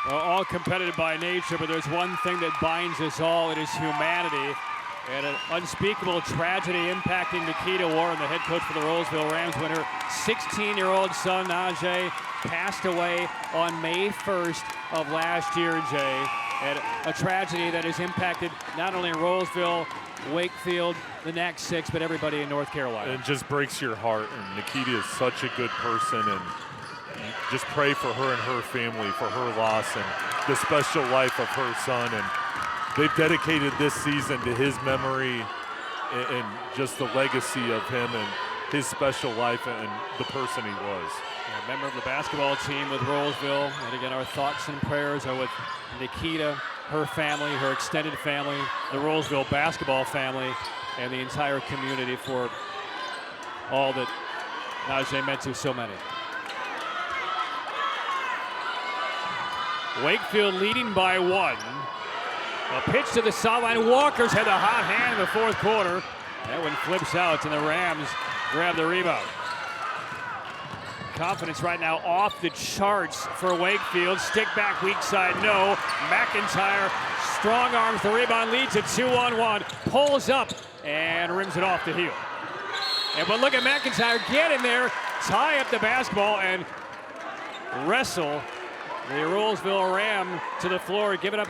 Speaker 1: Well, all competitive by nature, but there's one thing that binds us all. It is humanity. And an unspeakable tragedy impacting Nikita Warren, the head coach for the Rolesville Rams, when her 16-year-old son, Najee, passed away on May 1st of last year, Jay. And a tragedy that has impacted not only Rolesville, Wakefield, the next 6, but everybody in North Carolina.
Speaker 2: It just breaks your heart. And Nikita is such a good person, and just pray for her and her family, for her loss and the special life of her son. And they've dedicated this season to his memory and just the legacy of him and his special life and the person he was.
Speaker 1: A member of the basketball team with Rolesville. And again, our thoughts and prayers are with Nikita, her family, her extended family, the Rolesville basketball family, and the entire community for all that Najee meant to so many. Wakefield leading by 1. A pitch to the sideline. Walker's had the hot hand in the fourth quarter. That one flips out, and the Rams grab the rebound. Confidence right now off the charts for Wakefield. Stick back, weak side, no. McIntyre strong arms the rebound, leads it 2-on-1. Pulls up and rims it off the heel. But look at McIntyre get in there, tie up the basketball, and wrestle the Rolesville Ram to the floor, giving up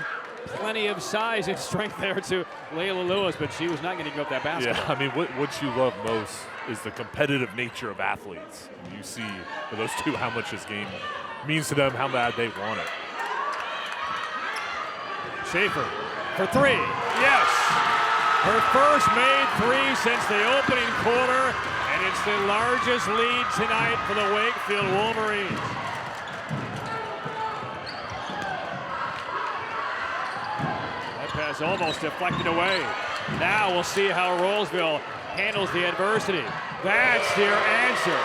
Speaker 1: plenty of size and strength there to Layla Lewis, but she was not going to give up that basketball.
Speaker 2: Yeah, I mean, what you love most is the competitive nature of athletes. And you see for those two how much this game means to them, how bad they want it.
Speaker 1: Schaefer for 3, yes! Her first made 3 since the opening quarter, and it's the largest lead tonight for the Wakefield Wolverines. Pass almost deflected away. Now we'll see how Rolesville handles the adversity. That's their answer.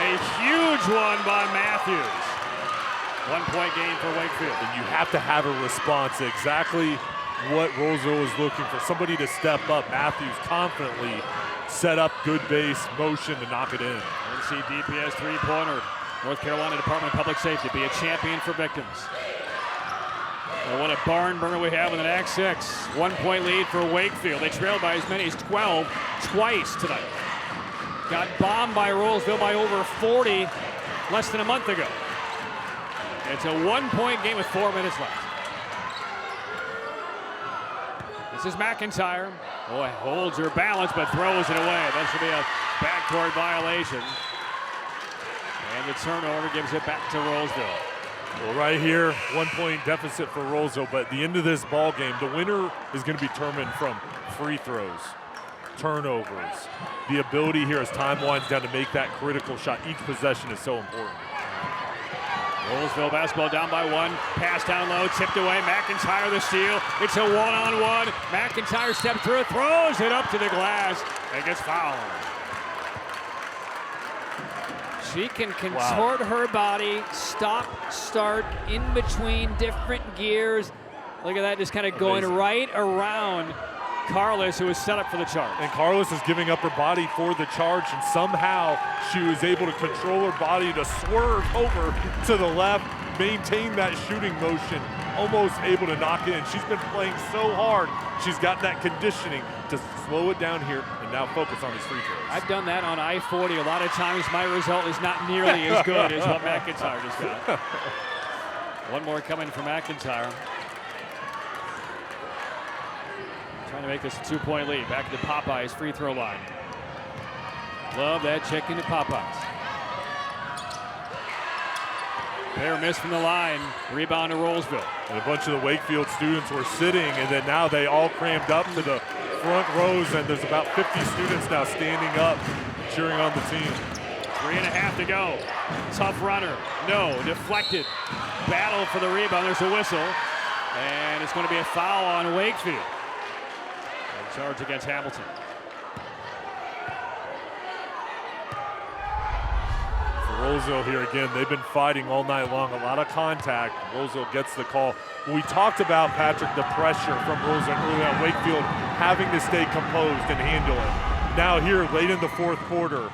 Speaker 1: A huge one by Matthews. 1-point game for Wakefield.
Speaker 2: And you have to have a response, exactly what Rolesville was looking for. Somebody to step up. Matthews confidently set up good base motion to knock it in.
Speaker 1: NC DPS three-pointer. North Carolina Department of Public Safety be a champion for victims. Well, what a barn burner we have with an Act 6. 1-point lead for Wakefield. They trailed by as many as 12 twice tonight. Got bombed by Rolesville by over 40 less than a month ago. It's a 1-point game with 4 minutes left. This is McIntyre. Boy, holds her balance but throws it away. That should be a backcourt violation. And the turnover gives it back to Rolesville.
Speaker 2: Well, right here, 1-point deficit for Rolesville, but at the end of this ball game, the winner is going to be determined from free throws, turnovers, the ability here as time winds down to make that critical shot. Each possession is so important.
Speaker 1: Rolesville basketball down by 1. Pass down low, tipped away. McIntyre the steal. It's a one-on-one. McIntyre steps through, throws it up to the glass, and gets fouled. She can contort her body, stop, start, in between different gears. Look at that, just kind of going right around Carlos, who was set up for the charge.
Speaker 2: And Carlos is giving up her body for the charge, and somehow she was able to control her body to swerve over to the left, maintain that shooting motion, almost able to knock it in. She's been playing so hard. She's got that conditioning to slow it down here and now focus on these free throws.
Speaker 1: I've done that on I-40. A lot of times my result is not nearly as good as what McIntyre just got. One more coming from McIntyre. Trying to make this a 2-point lead. Back to Popeyes free throw line. Love that check into Popeyes. Fair miss from the line. Rebound to Rolesville.
Speaker 2: And a bunch of the Wakefield students were sitting, and then now they all crammed up to the front rows, and there's about 50 students now standing up, cheering on the team.
Speaker 1: 3.5 to go. Tough runner. No, deflected. Battle for the rebound. There's a whistle. And it's going to be a foul on Wakefield. And charge against Hamilton.
Speaker 2: Rolesville here again, they've been fighting all night long, a lot of contact. Rolesville gets the call. We talked about, Patrick, the pressure from Rolesville early on, Wakefield having to stay composed and handle it. Now here, late in the fourth quarter,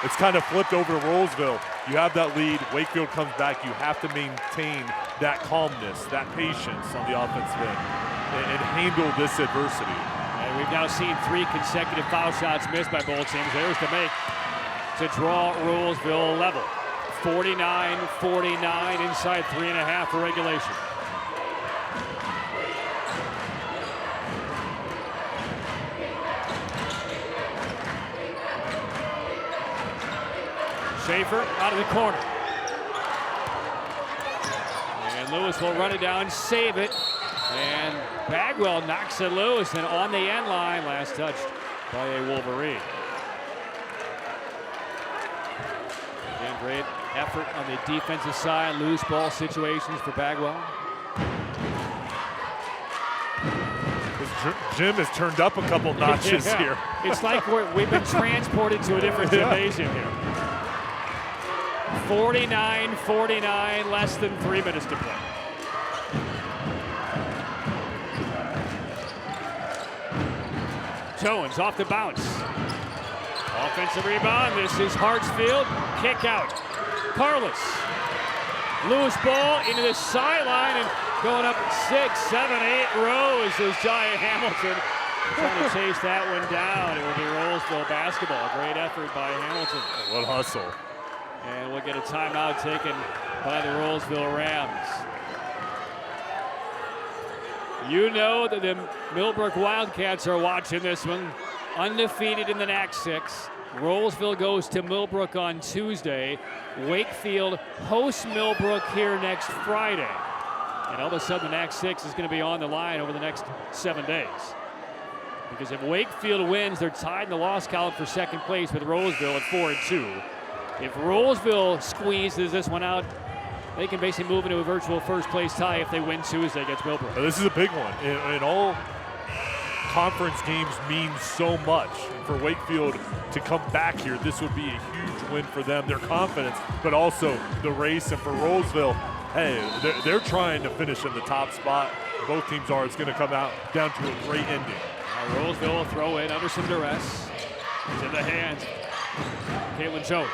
Speaker 2: it's kind of flipped over to Rolesville. You have that lead, Wakefield comes back, you have to maintain that calmness, that patience on the offensive end and handle this adversity.
Speaker 1: And we've now seen 3 consecutive foul shots missed by both teams. There's the make to draw Rolesville level. 49-49 inside 3.5 for regulation. Schaefer out of the corner. And Lewis will run it down, save it. And Bagwell knocks it loose, and on the end line, last touched by a Wolverine. Again, great effort on the defensive side, loose ball situations for Bagwell.
Speaker 2: This gym has turned up a couple notches here.
Speaker 1: It's like we've been transported to a different gymnasium here. 49-49, less than 3 minutes to play. Jones off the bounce. Offensive rebound. This is Hartsfield. Kick out. Carlos. Loose ball into the sideline and going up 6, 7, 8 rows is Giant Hamilton. Trying to chase that one down. It will be Rolesville basketball. Great effort by Hamilton.
Speaker 2: What hustle.
Speaker 1: And we'll get a timeout taken by the Rolesville Rams. You know that the Millbrook Wildcats are watching this one. Undefeated in the NAC 6. Rolesville goes to Millbrook on Tuesday. Wakefield hosts Millbrook here next Friday. And all of a sudden the NAC 6 is going to be on the line over the next 7 days. Because if Wakefield wins, they're tied in the loss column for second place with Rolesville at 4-2. If Rolesville squeezes this one out, they can basically move into a virtual first place tie if they win Tuesday against Millbrook.
Speaker 2: This is a big one. And all conference games mean so much. And for Wakefield to come back here, this would be a huge win for them, their confidence, but also the race. And for Rolesville, hey, they're trying to finish in the top spot. Both teams are. It's going to come out down to a great ending.
Speaker 1: Rolesville will throw in under some duress. It's in the hands. Caitlin Jones.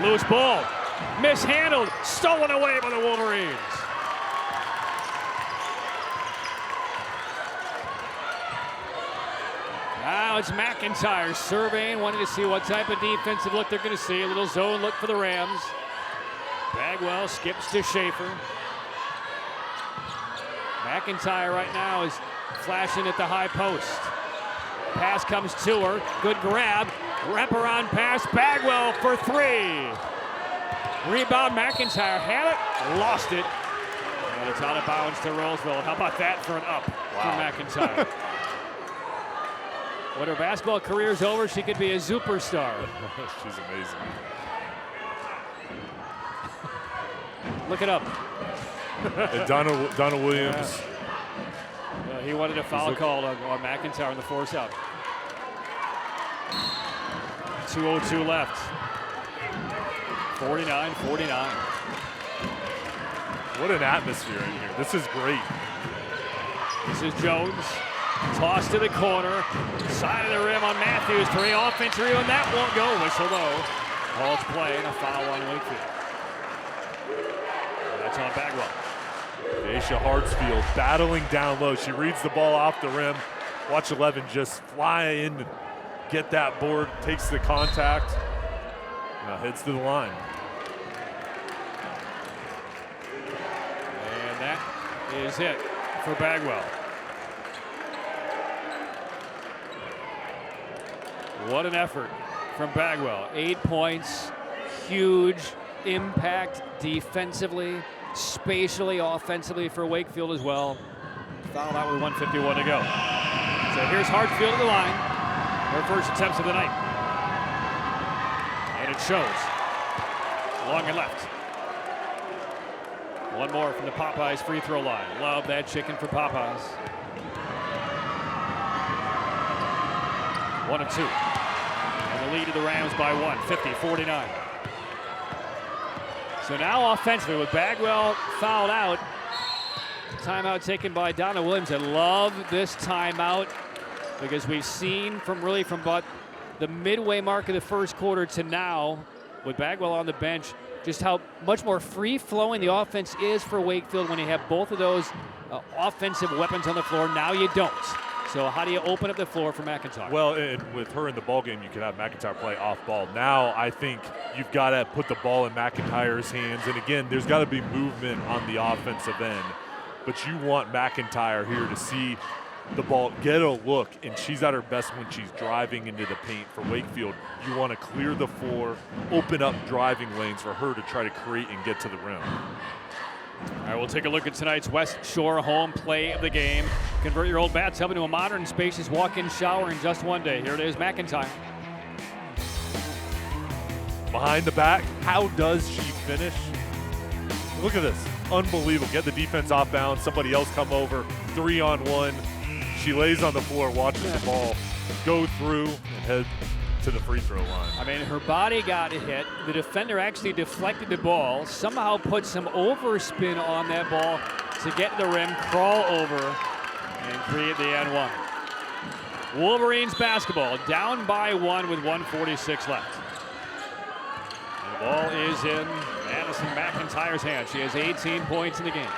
Speaker 1: Loose ball. Mishandled. Stolen away by the Wolverines. Now it's McIntyre surveying, wanting to see what type of defensive look they're going to see. A little zone look for the Rams. Bagwell skips to Schaefer. McIntyre right now is flashing at the high post. Pass comes to her. Good grab. Wraparound pass. Bagwell for three. Rebound. McIntyre had it. Lost it. And it's out of bounds to Rolesville. How about that for an up for McIntyre? When her basketball career is over, she could be a superstar.
Speaker 2: She's amazing.
Speaker 1: Look it up.
Speaker 2: And Donna Williams.
Speaker 1: He wanted a foul call on McIntyre on the force out. 2:02 left. 49-49.
Speaker 2: What an atmosphere in here. This is great.
Speaker 1: This is Jones. Toss to the corner. Side of the rim on Matthews. Three offensive rebound. That won't go. Whistle though. Calls play and a foul on Wakefield. That's on Bagwell.
Speaker 2: Daisha Hartsfield battling down low. She reads the ball off the rim. Watch 11 just fly in, get that board, takes the contact, heads to the line.
Speaker 1: And that is it for Bagwell. What an effort from Bagwell. 8 points, huge impact defensively, spatially, offensively for Wakefield as well. Fouled out with 1:51 to go. So here's Hartsfield at the line. Her first attempts of the night. And it shows. Long and left. One more from the Popeyes free throw line. Love that chicken for Popeyes. 1 and 2. And the lead of the Rams by 1, 50-49. So now offensively with Bagwell fouled out. Timeout taken by Donna Williams. I love this timeout because we've seen from about the midway mark of the first quarter to now with Bagwell on the bench just how much more free-flowing the offense is for Wakefield when you have both of those offensive weapons on the floor. Now you don't. So how do you open up the floor for McIntyre?
Speaker 2: Well, and with her in the ballgame, you can have McIntyre play off ball. Now I think you've got to put the ball in McIntyre's hands. And again, there's got to be movement on the offensive end. But you want McIntyre here to see the ball, get a look, and she's at her best when she's driving into the paint. For Wakefield, you want to clear the floor, open up driving lanes for her to try to create and get to the rim.
Speaker 1: All right, we'll take a look at tonight's West Shore home play of the game. Convert your old bathtub into a modern, spacious walk-in shower in just one day. Here it is, McIntyre.
Speaker 2: Behind the back, how does she finish? Look at this, unbelievable. Get the defense off balance, somebody else come over, 3-on-1. She lays on the floor, watches the ball go through and head to the free throw line. I
Speaker 1: mean, her body got hit. The defender actually deflected the ball, somehow put some overspin on that ball to get to the rim, crawl over, and create the N1. Wolverines basketball down by 1 with 1:46 left. And the ball is in Madison McIntyre's hand. She has 18 points in the game.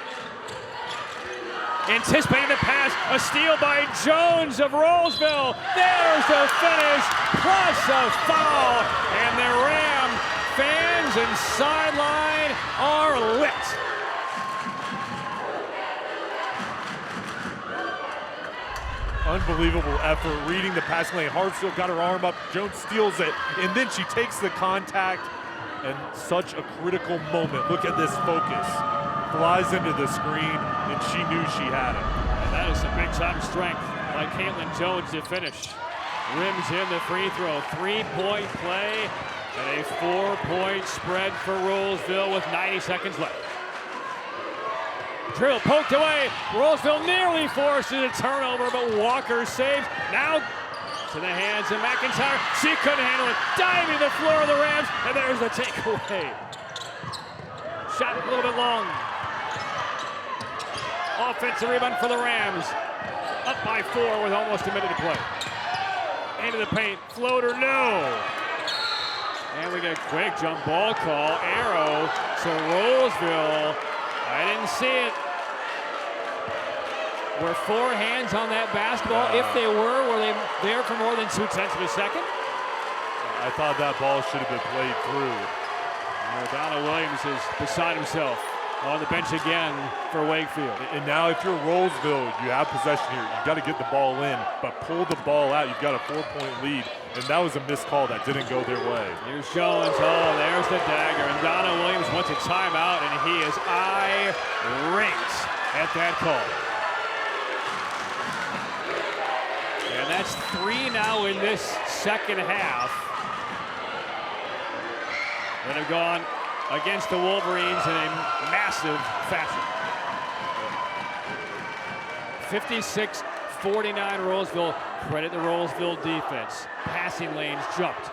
Speaker 1: Anticipating the pass, a steal by Jones of Rolesville. There's the finish, plus a foul, and the Ram fans and sideline are lit.
Speaker 2: Unbelievable effort, reading the passing lane. Hartsfield got her arm up, Jones steals it, and then she takes the contact, and such a critical moment. Look at this focus. Flies into the screen, and she knew she had it.
Speaker 1: And that is some big-time strength by Caitlin Jones to finish. Rims in the free throw. 3-point play, and a 4-point spread for Rolesville with 90 seconds left. Drill poked away. Rolesville nearly forces a turnover, but Walker saves. Now to the hands of McIntyre. She couldn't handle it. Diving the floor of the Rams, and there's the takeaway. Shot a little bit long. Offensive rebound for the Rams. Up by 4 with almost a minute to play. Into the paint. Floater, no. And we get a quick jump ball call. Arrow to Rolesville. I didn't see it. Were 4 hands on that basketball? If they were they there for more than 0.2 of a second?
Speaker 2: I thought that ball should have been played through.
Speaker 1: Donald Williams is beside himself on the bench again for Wakefield.
Speaker 2: And now if you're Rolesville, you have possession here. You've got to get the ball in, but pull the ball out. You've got a 4-point lead, and that was a missed call that didn't go their way.
Speaker 1: Here's Jones. Oh, there's the dagger. And Donald Williams wants a timeout, and he is irate at that call. And that's 3 now in this second half that have gone against the Wolverines in a massive fashion. 56-49 Rolesville. Credit the Rolesville defense. Passing lanes jumped,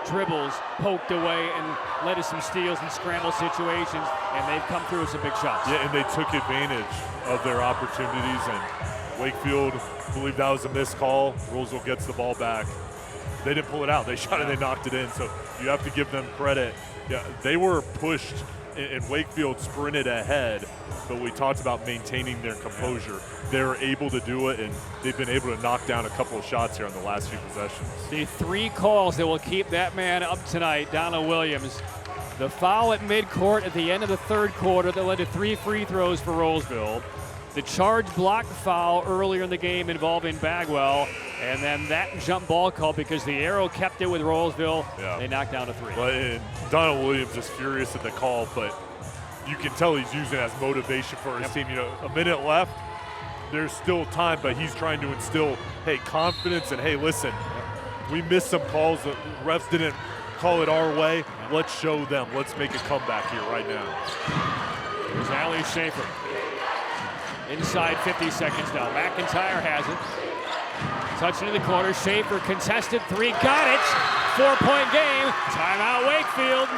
Speaker 1: dribbles poked away, and led to some steals and scramble situations, and they've come through with some big shots.
Speaker 2: Yeah, and they took advantage of their opportunities, and Wakefield believed that was a missed call. Rolesville gets the ball back. They didn't pull it out. They shot it, they knocked it in, so you have to give them credit. Yeah, they were pushed, and Wakefield sprinted ahead, but we talked about maintaining their composure. They were able to do it, and they've been able to knock down a couple of shots here on the last few possessions.
Speaker 1: The 3 calls that will keep that man up tonight, Donald Williams. The foul at midcourt at the end of the 3rd quarter that led to 3 free throws for Rolesville. The charge block foul earlier in the game involving Bagwell, and then that jump ball call because the Arrow kept it with Rolesville. Yeah. They knocked down a 3.
Speaker 2: But Donald Williams is furious at the call, but you can tell he's using it as motivation for his team. You know, a minute left, there's still time, but he's trying to instill, hey, confidence and, hey, listen, we missed some calls. The refs didn't call it our way. Let's show them. Let's make a comeback here right now.
Speaker 1: Here's Ali Schaefer. Inside 50 seconds now. McIntyre has it. Touch into the corner. Schaefer contested 3. Got it. 4-point game. Timeout Wakefield.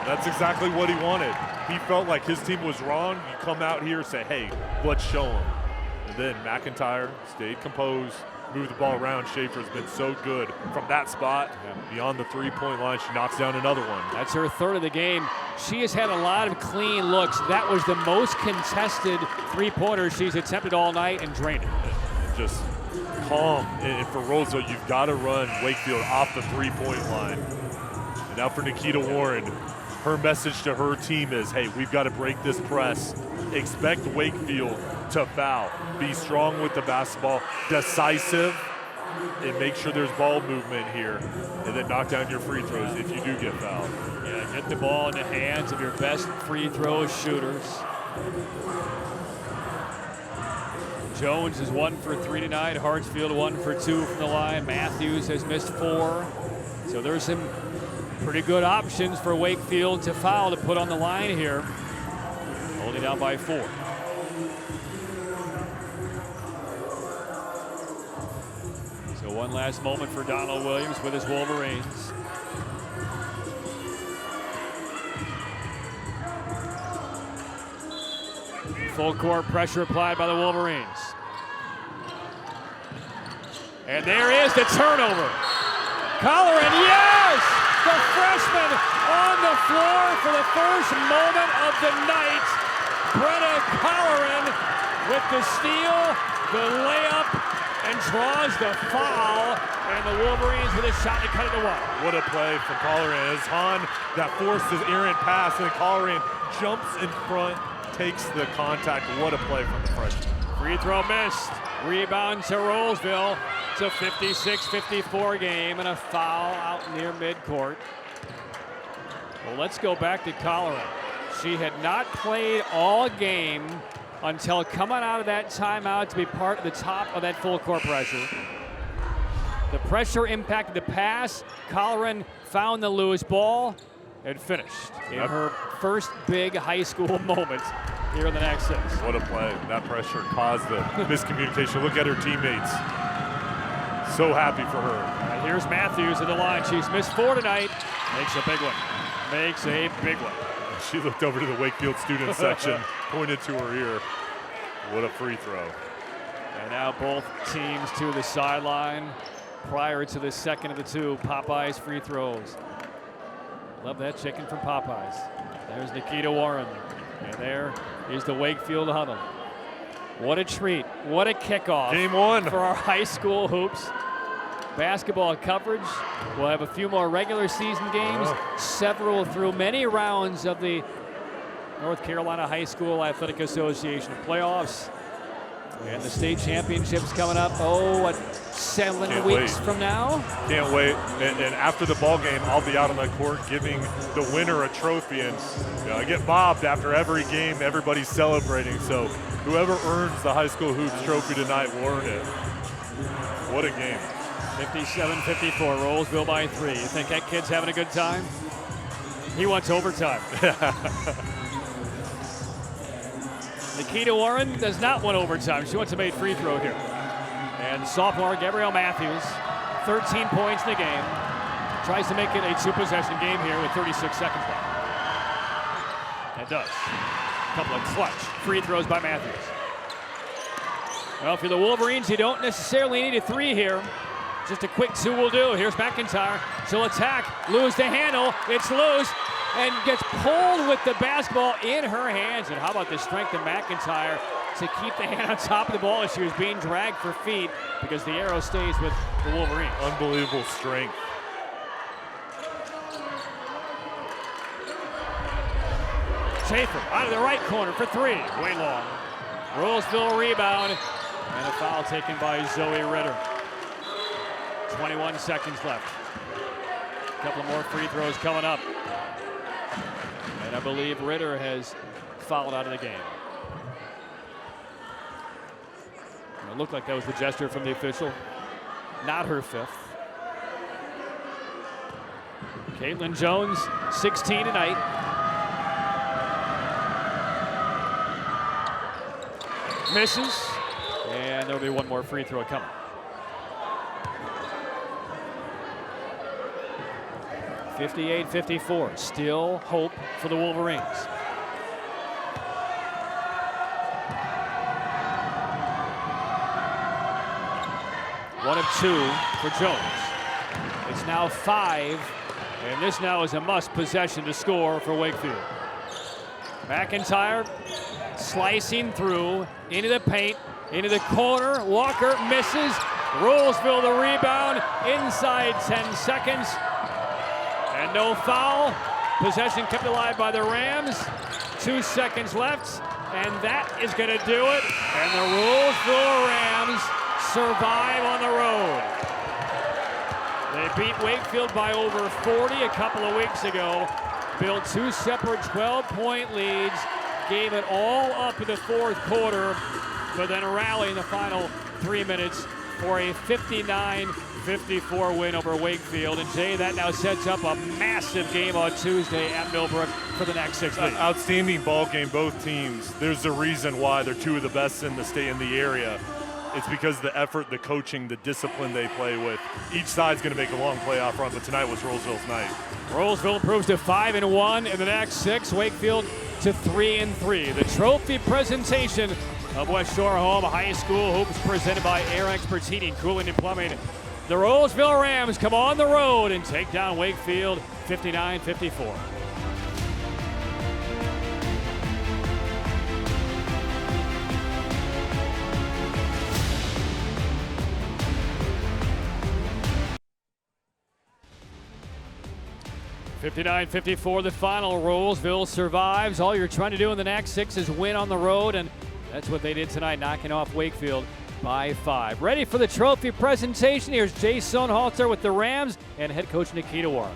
Speaker 2: That's exactly what he wanted. He felt like his team was wrong. You come out here and say, hey, let's show them. And then McIntyre stayed composed, moved the ball around. Schaefer's been so good from that spot. Beyond the 3-point line, she knocks down another one.
Speaker 1: That's her 3rd of the game. She has had a lot of clean looks. That was the most contested 3-pointer she's attempted all night and drained it.
Speaker 2: Just calm. And for Rolesville, you've got to run Wakefield off the 3-point line. And now for Nikita Warren, her message to her team is, hey, we've got to break this press. Expect Wakefield to foul. Be strong with the basketball, decisive, and make sure there's ball movement here, and then knock down your free throws if you do get fouled.
Speaker 1: Yeah, get the ball in the hands of your best free throw shooters. Jones is 1 for 3 tonight. Hartsfield 1 for 2 from the line. Matthews has missed 4. So there's some pretty good options for Wakefield to foul to put on the line here. Only down by 4. So one last moment for Donald Williams with his Wolverines. Full court pressure applied by the Wolverines. And there is the turnover. Colleran, yes! The freshman on the floor for the first moment of the night. Brenna Colleran with the steal, the layup, and draws the foul. And the Wolverines with a shot to cut it to 1.
Speaker 2: What a play from Colleran. As Hahn that forces errant pass, and Colleran jumps in front, takes the contact. What a play from the freshman.
Speaker 1: Free throw missed. Rebound to Rolesville. It's a 56-54 game and a foul out near midcourt. Well, let's go back to Colleran. She had not played all game until coming out of that timeout to be part of the top of that full court pressure. The pressure impacted the pass. Colleran found the loose ball and finished in her first big high school moment here in the next 6.
Speaker 2: What a play. That pressure caused the miscommunication. Look at her teammates. So happy for her.
Speaker 1: Here's Matthews at the line. She's missed 4 tonight. Makes a big one. makes a big one.
Speaker 2: She looked over to the Wakefield student section, pointed to her ear. What a free throw.
Speaker 1: And now both teams to the sideline prior to the second of the two Popeyes free throws. Love that chicken from Popeyes. There's Nikita Warren. And there is the Wakefield huddle. What a treat. What a kickoff.
Speaker 2: Game one
Speaker 1: for our high school hoops. Basketball coverage. We'll have a few more regular season games, several through many rounds of the North Carolina High School Athletic Association playoffs. And the state championships coming up, what, 7 weeks from now?
Speaker 2: Can't wait. And after the ball game, I'll be out on the court giving the winner a trophy. And I get mobbed after every game. Everybody's celebrating. So whoever earns the high school hoops trophy tonight will earn it. What a game.
Speaker 1: 57-54, Rolesville by 3. You think that kid's having a good time? He wants overtime. Nikita Warren does not want overtime. She wants a made free throw here. And sophomore Gabrielle Matthews, 13 points in the game. Tries to make it a two-possession game here with 36 seconds left. That does. A couple of clutch free throws by Matthews. Well, for the Wolverines, you don't necessarily need a 3 here. Just a quick 2 will do. Here's McIntyre. She'll attack, lose the handle. It's loose and gets pulled with the basketball in her hands. And how about the strength of McIntyre to keep the hand on top of the ball as she was being dragged for feet because the arrow stays with the Wolverines.
Speaker 2: Unbelievable strength.
Speaker 1: Schaefer out of the right corner for 3. Way long. Rolesville rebound and a foul taken by Zoe Ritter. 21 seconds left. A couple more free throws coming up. And I believe Ritter has fouled out of the game. It looked like that was the gesture from the official. Not her 5th. Caitlin Jones, 16 tonight. Misses. And there'll be one more free throw coming. 58-54, still hope for the Wolverines. One of 2 for Jones. It's now 5, and this now is a must possession to score for Wakefield. McIntyre slicing through into the paint, into the corner. Walker misses. Rolesville the rebound inside 10 seconds. And no foul. Possession kept alive by the Rams. 2 seconds left, and that is going to do it. And the Rolesville Rams survive on the road. They beat Wakefield by over 40 a couple of weeks ago. Built 2 separate 12-point leads. Gave it all up in the 4th quarter, but then rally in the final 3 minutes for a 59-54 win over Wakefield. And Jay, that now sets up a massive game on Tuesday at Millbrook for the next 6 weeks.
Speaker 2: Outstanding ball game, both teams. There's a reason why they're 2 of the best in the state, in the area. It's because the effort, the coaching, the discipline they play with. Each side's going to make a long playoff run, but tonight was Rolesville's night.
Speaker 1: Rolesville improves to 5-1 in the next 6. Wakefield to 3-3. The trophy presentation of West Shore Home High School Hoops presented by Air Experts Heating, Cooling, and Plumbing. The Rolesville Rams come on the road and take down Wakefield 59-54. (59-54) the final. Rolesville survives. All you're trying to do in the next 6 is win on the road, and that's what they did tonight, knocking off Wakefield by 5. Ready for the trophy presentation. Here's Jay Sonhalter with the Rams and head coach Nikita Warren.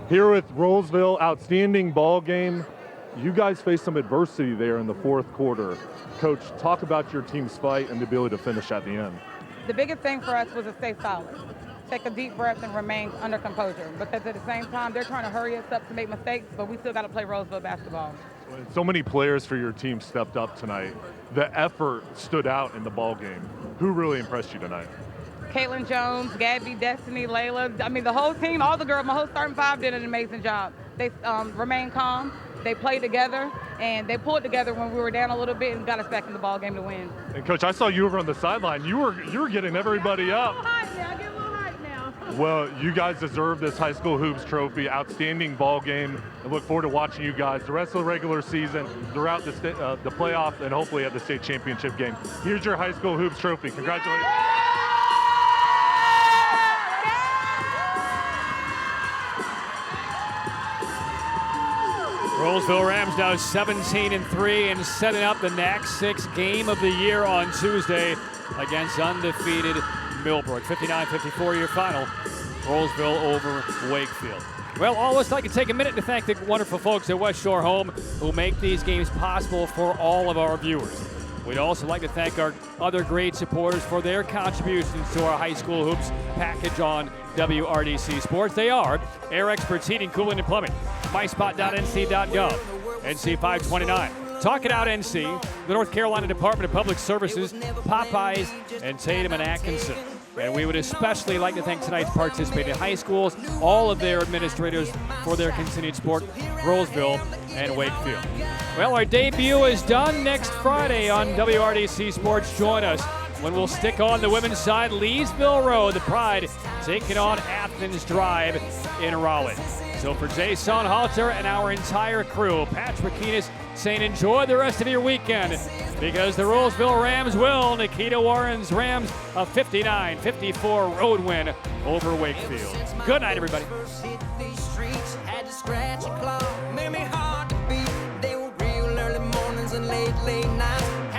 Speaker 8: Here with Rolesville, outstanding ball game. You guys faced some adversity there in the 4th quarter. Coach, talk about your team's fight and the ability to finish at the end.
Speaker 9: The biggest thing for us was to stay solid. Take a deep breath and remain under composure, because at the same time they're trying to hurry us up to make mistakes, but we still got to play Rolesville basketball.
Speaker 8: So many players for your team stepped up tonight. The effort stood out in the ball game. Who really impressed you tonight?
Speaker 9: Caitlin Jones, Gabby, Destiny, Layla. I mean, the whole team, all the girls, my whole starting five did an amazing job. They remained calm. They played together, and they pulled together when we were down a little bit and got us back in the ball game to win.
Speaker 8: And Coach, I saw you over on the sideline. You were getting everybody up.
Speaker 9: I get a little hype now.
Speaker 8: Well, you guys deserve this high school hoops trophy. Outstanding ball game. I look forward to watching you guys the rest of the regular season, throughout the playoff, and hopefully at the state championship game. Here's your high school hoops trophy. Congratulations.
Speaker 1: Rolesville Rams now 17-3 and setting up the next 6 game of the year on Tuesday against undefeated Millbrook. 59-54 your final. Rolesville over Wakefield. Well, all of us like to take a minute to thank the wonderful folks at West Shore Home who make these games possible for all of our viewers. We'd also like to thank our other great supporters for their contributions to our high school hoops package on WRDC Sports. They are Air Experts Heating, Cooling, and Plumbing, myspot.nc.gov, NC 529, Talk It Out NC, the North Carolina Department of Public Services, Popeyes, and Tatum and Atkinson. And we would especially like to thank tonight's participating high schools, all of their administrators for their continued support, Rolesville and Wakefield. Well, our debut is done next Friday on WRDC Sports. Join us when we'll stick on the women's side, Leesville Road, the Pride, taking on Athens Drive in Raleigh. So for Jason Halter and our entire crew, Patrick Keenis saying enjoy the rest of your weekend because the Rolesville Rams will. Nikita Warren's Rams a 59-54 road win over Wakefield. Good night, everybody.
Speaker 10: Late nights.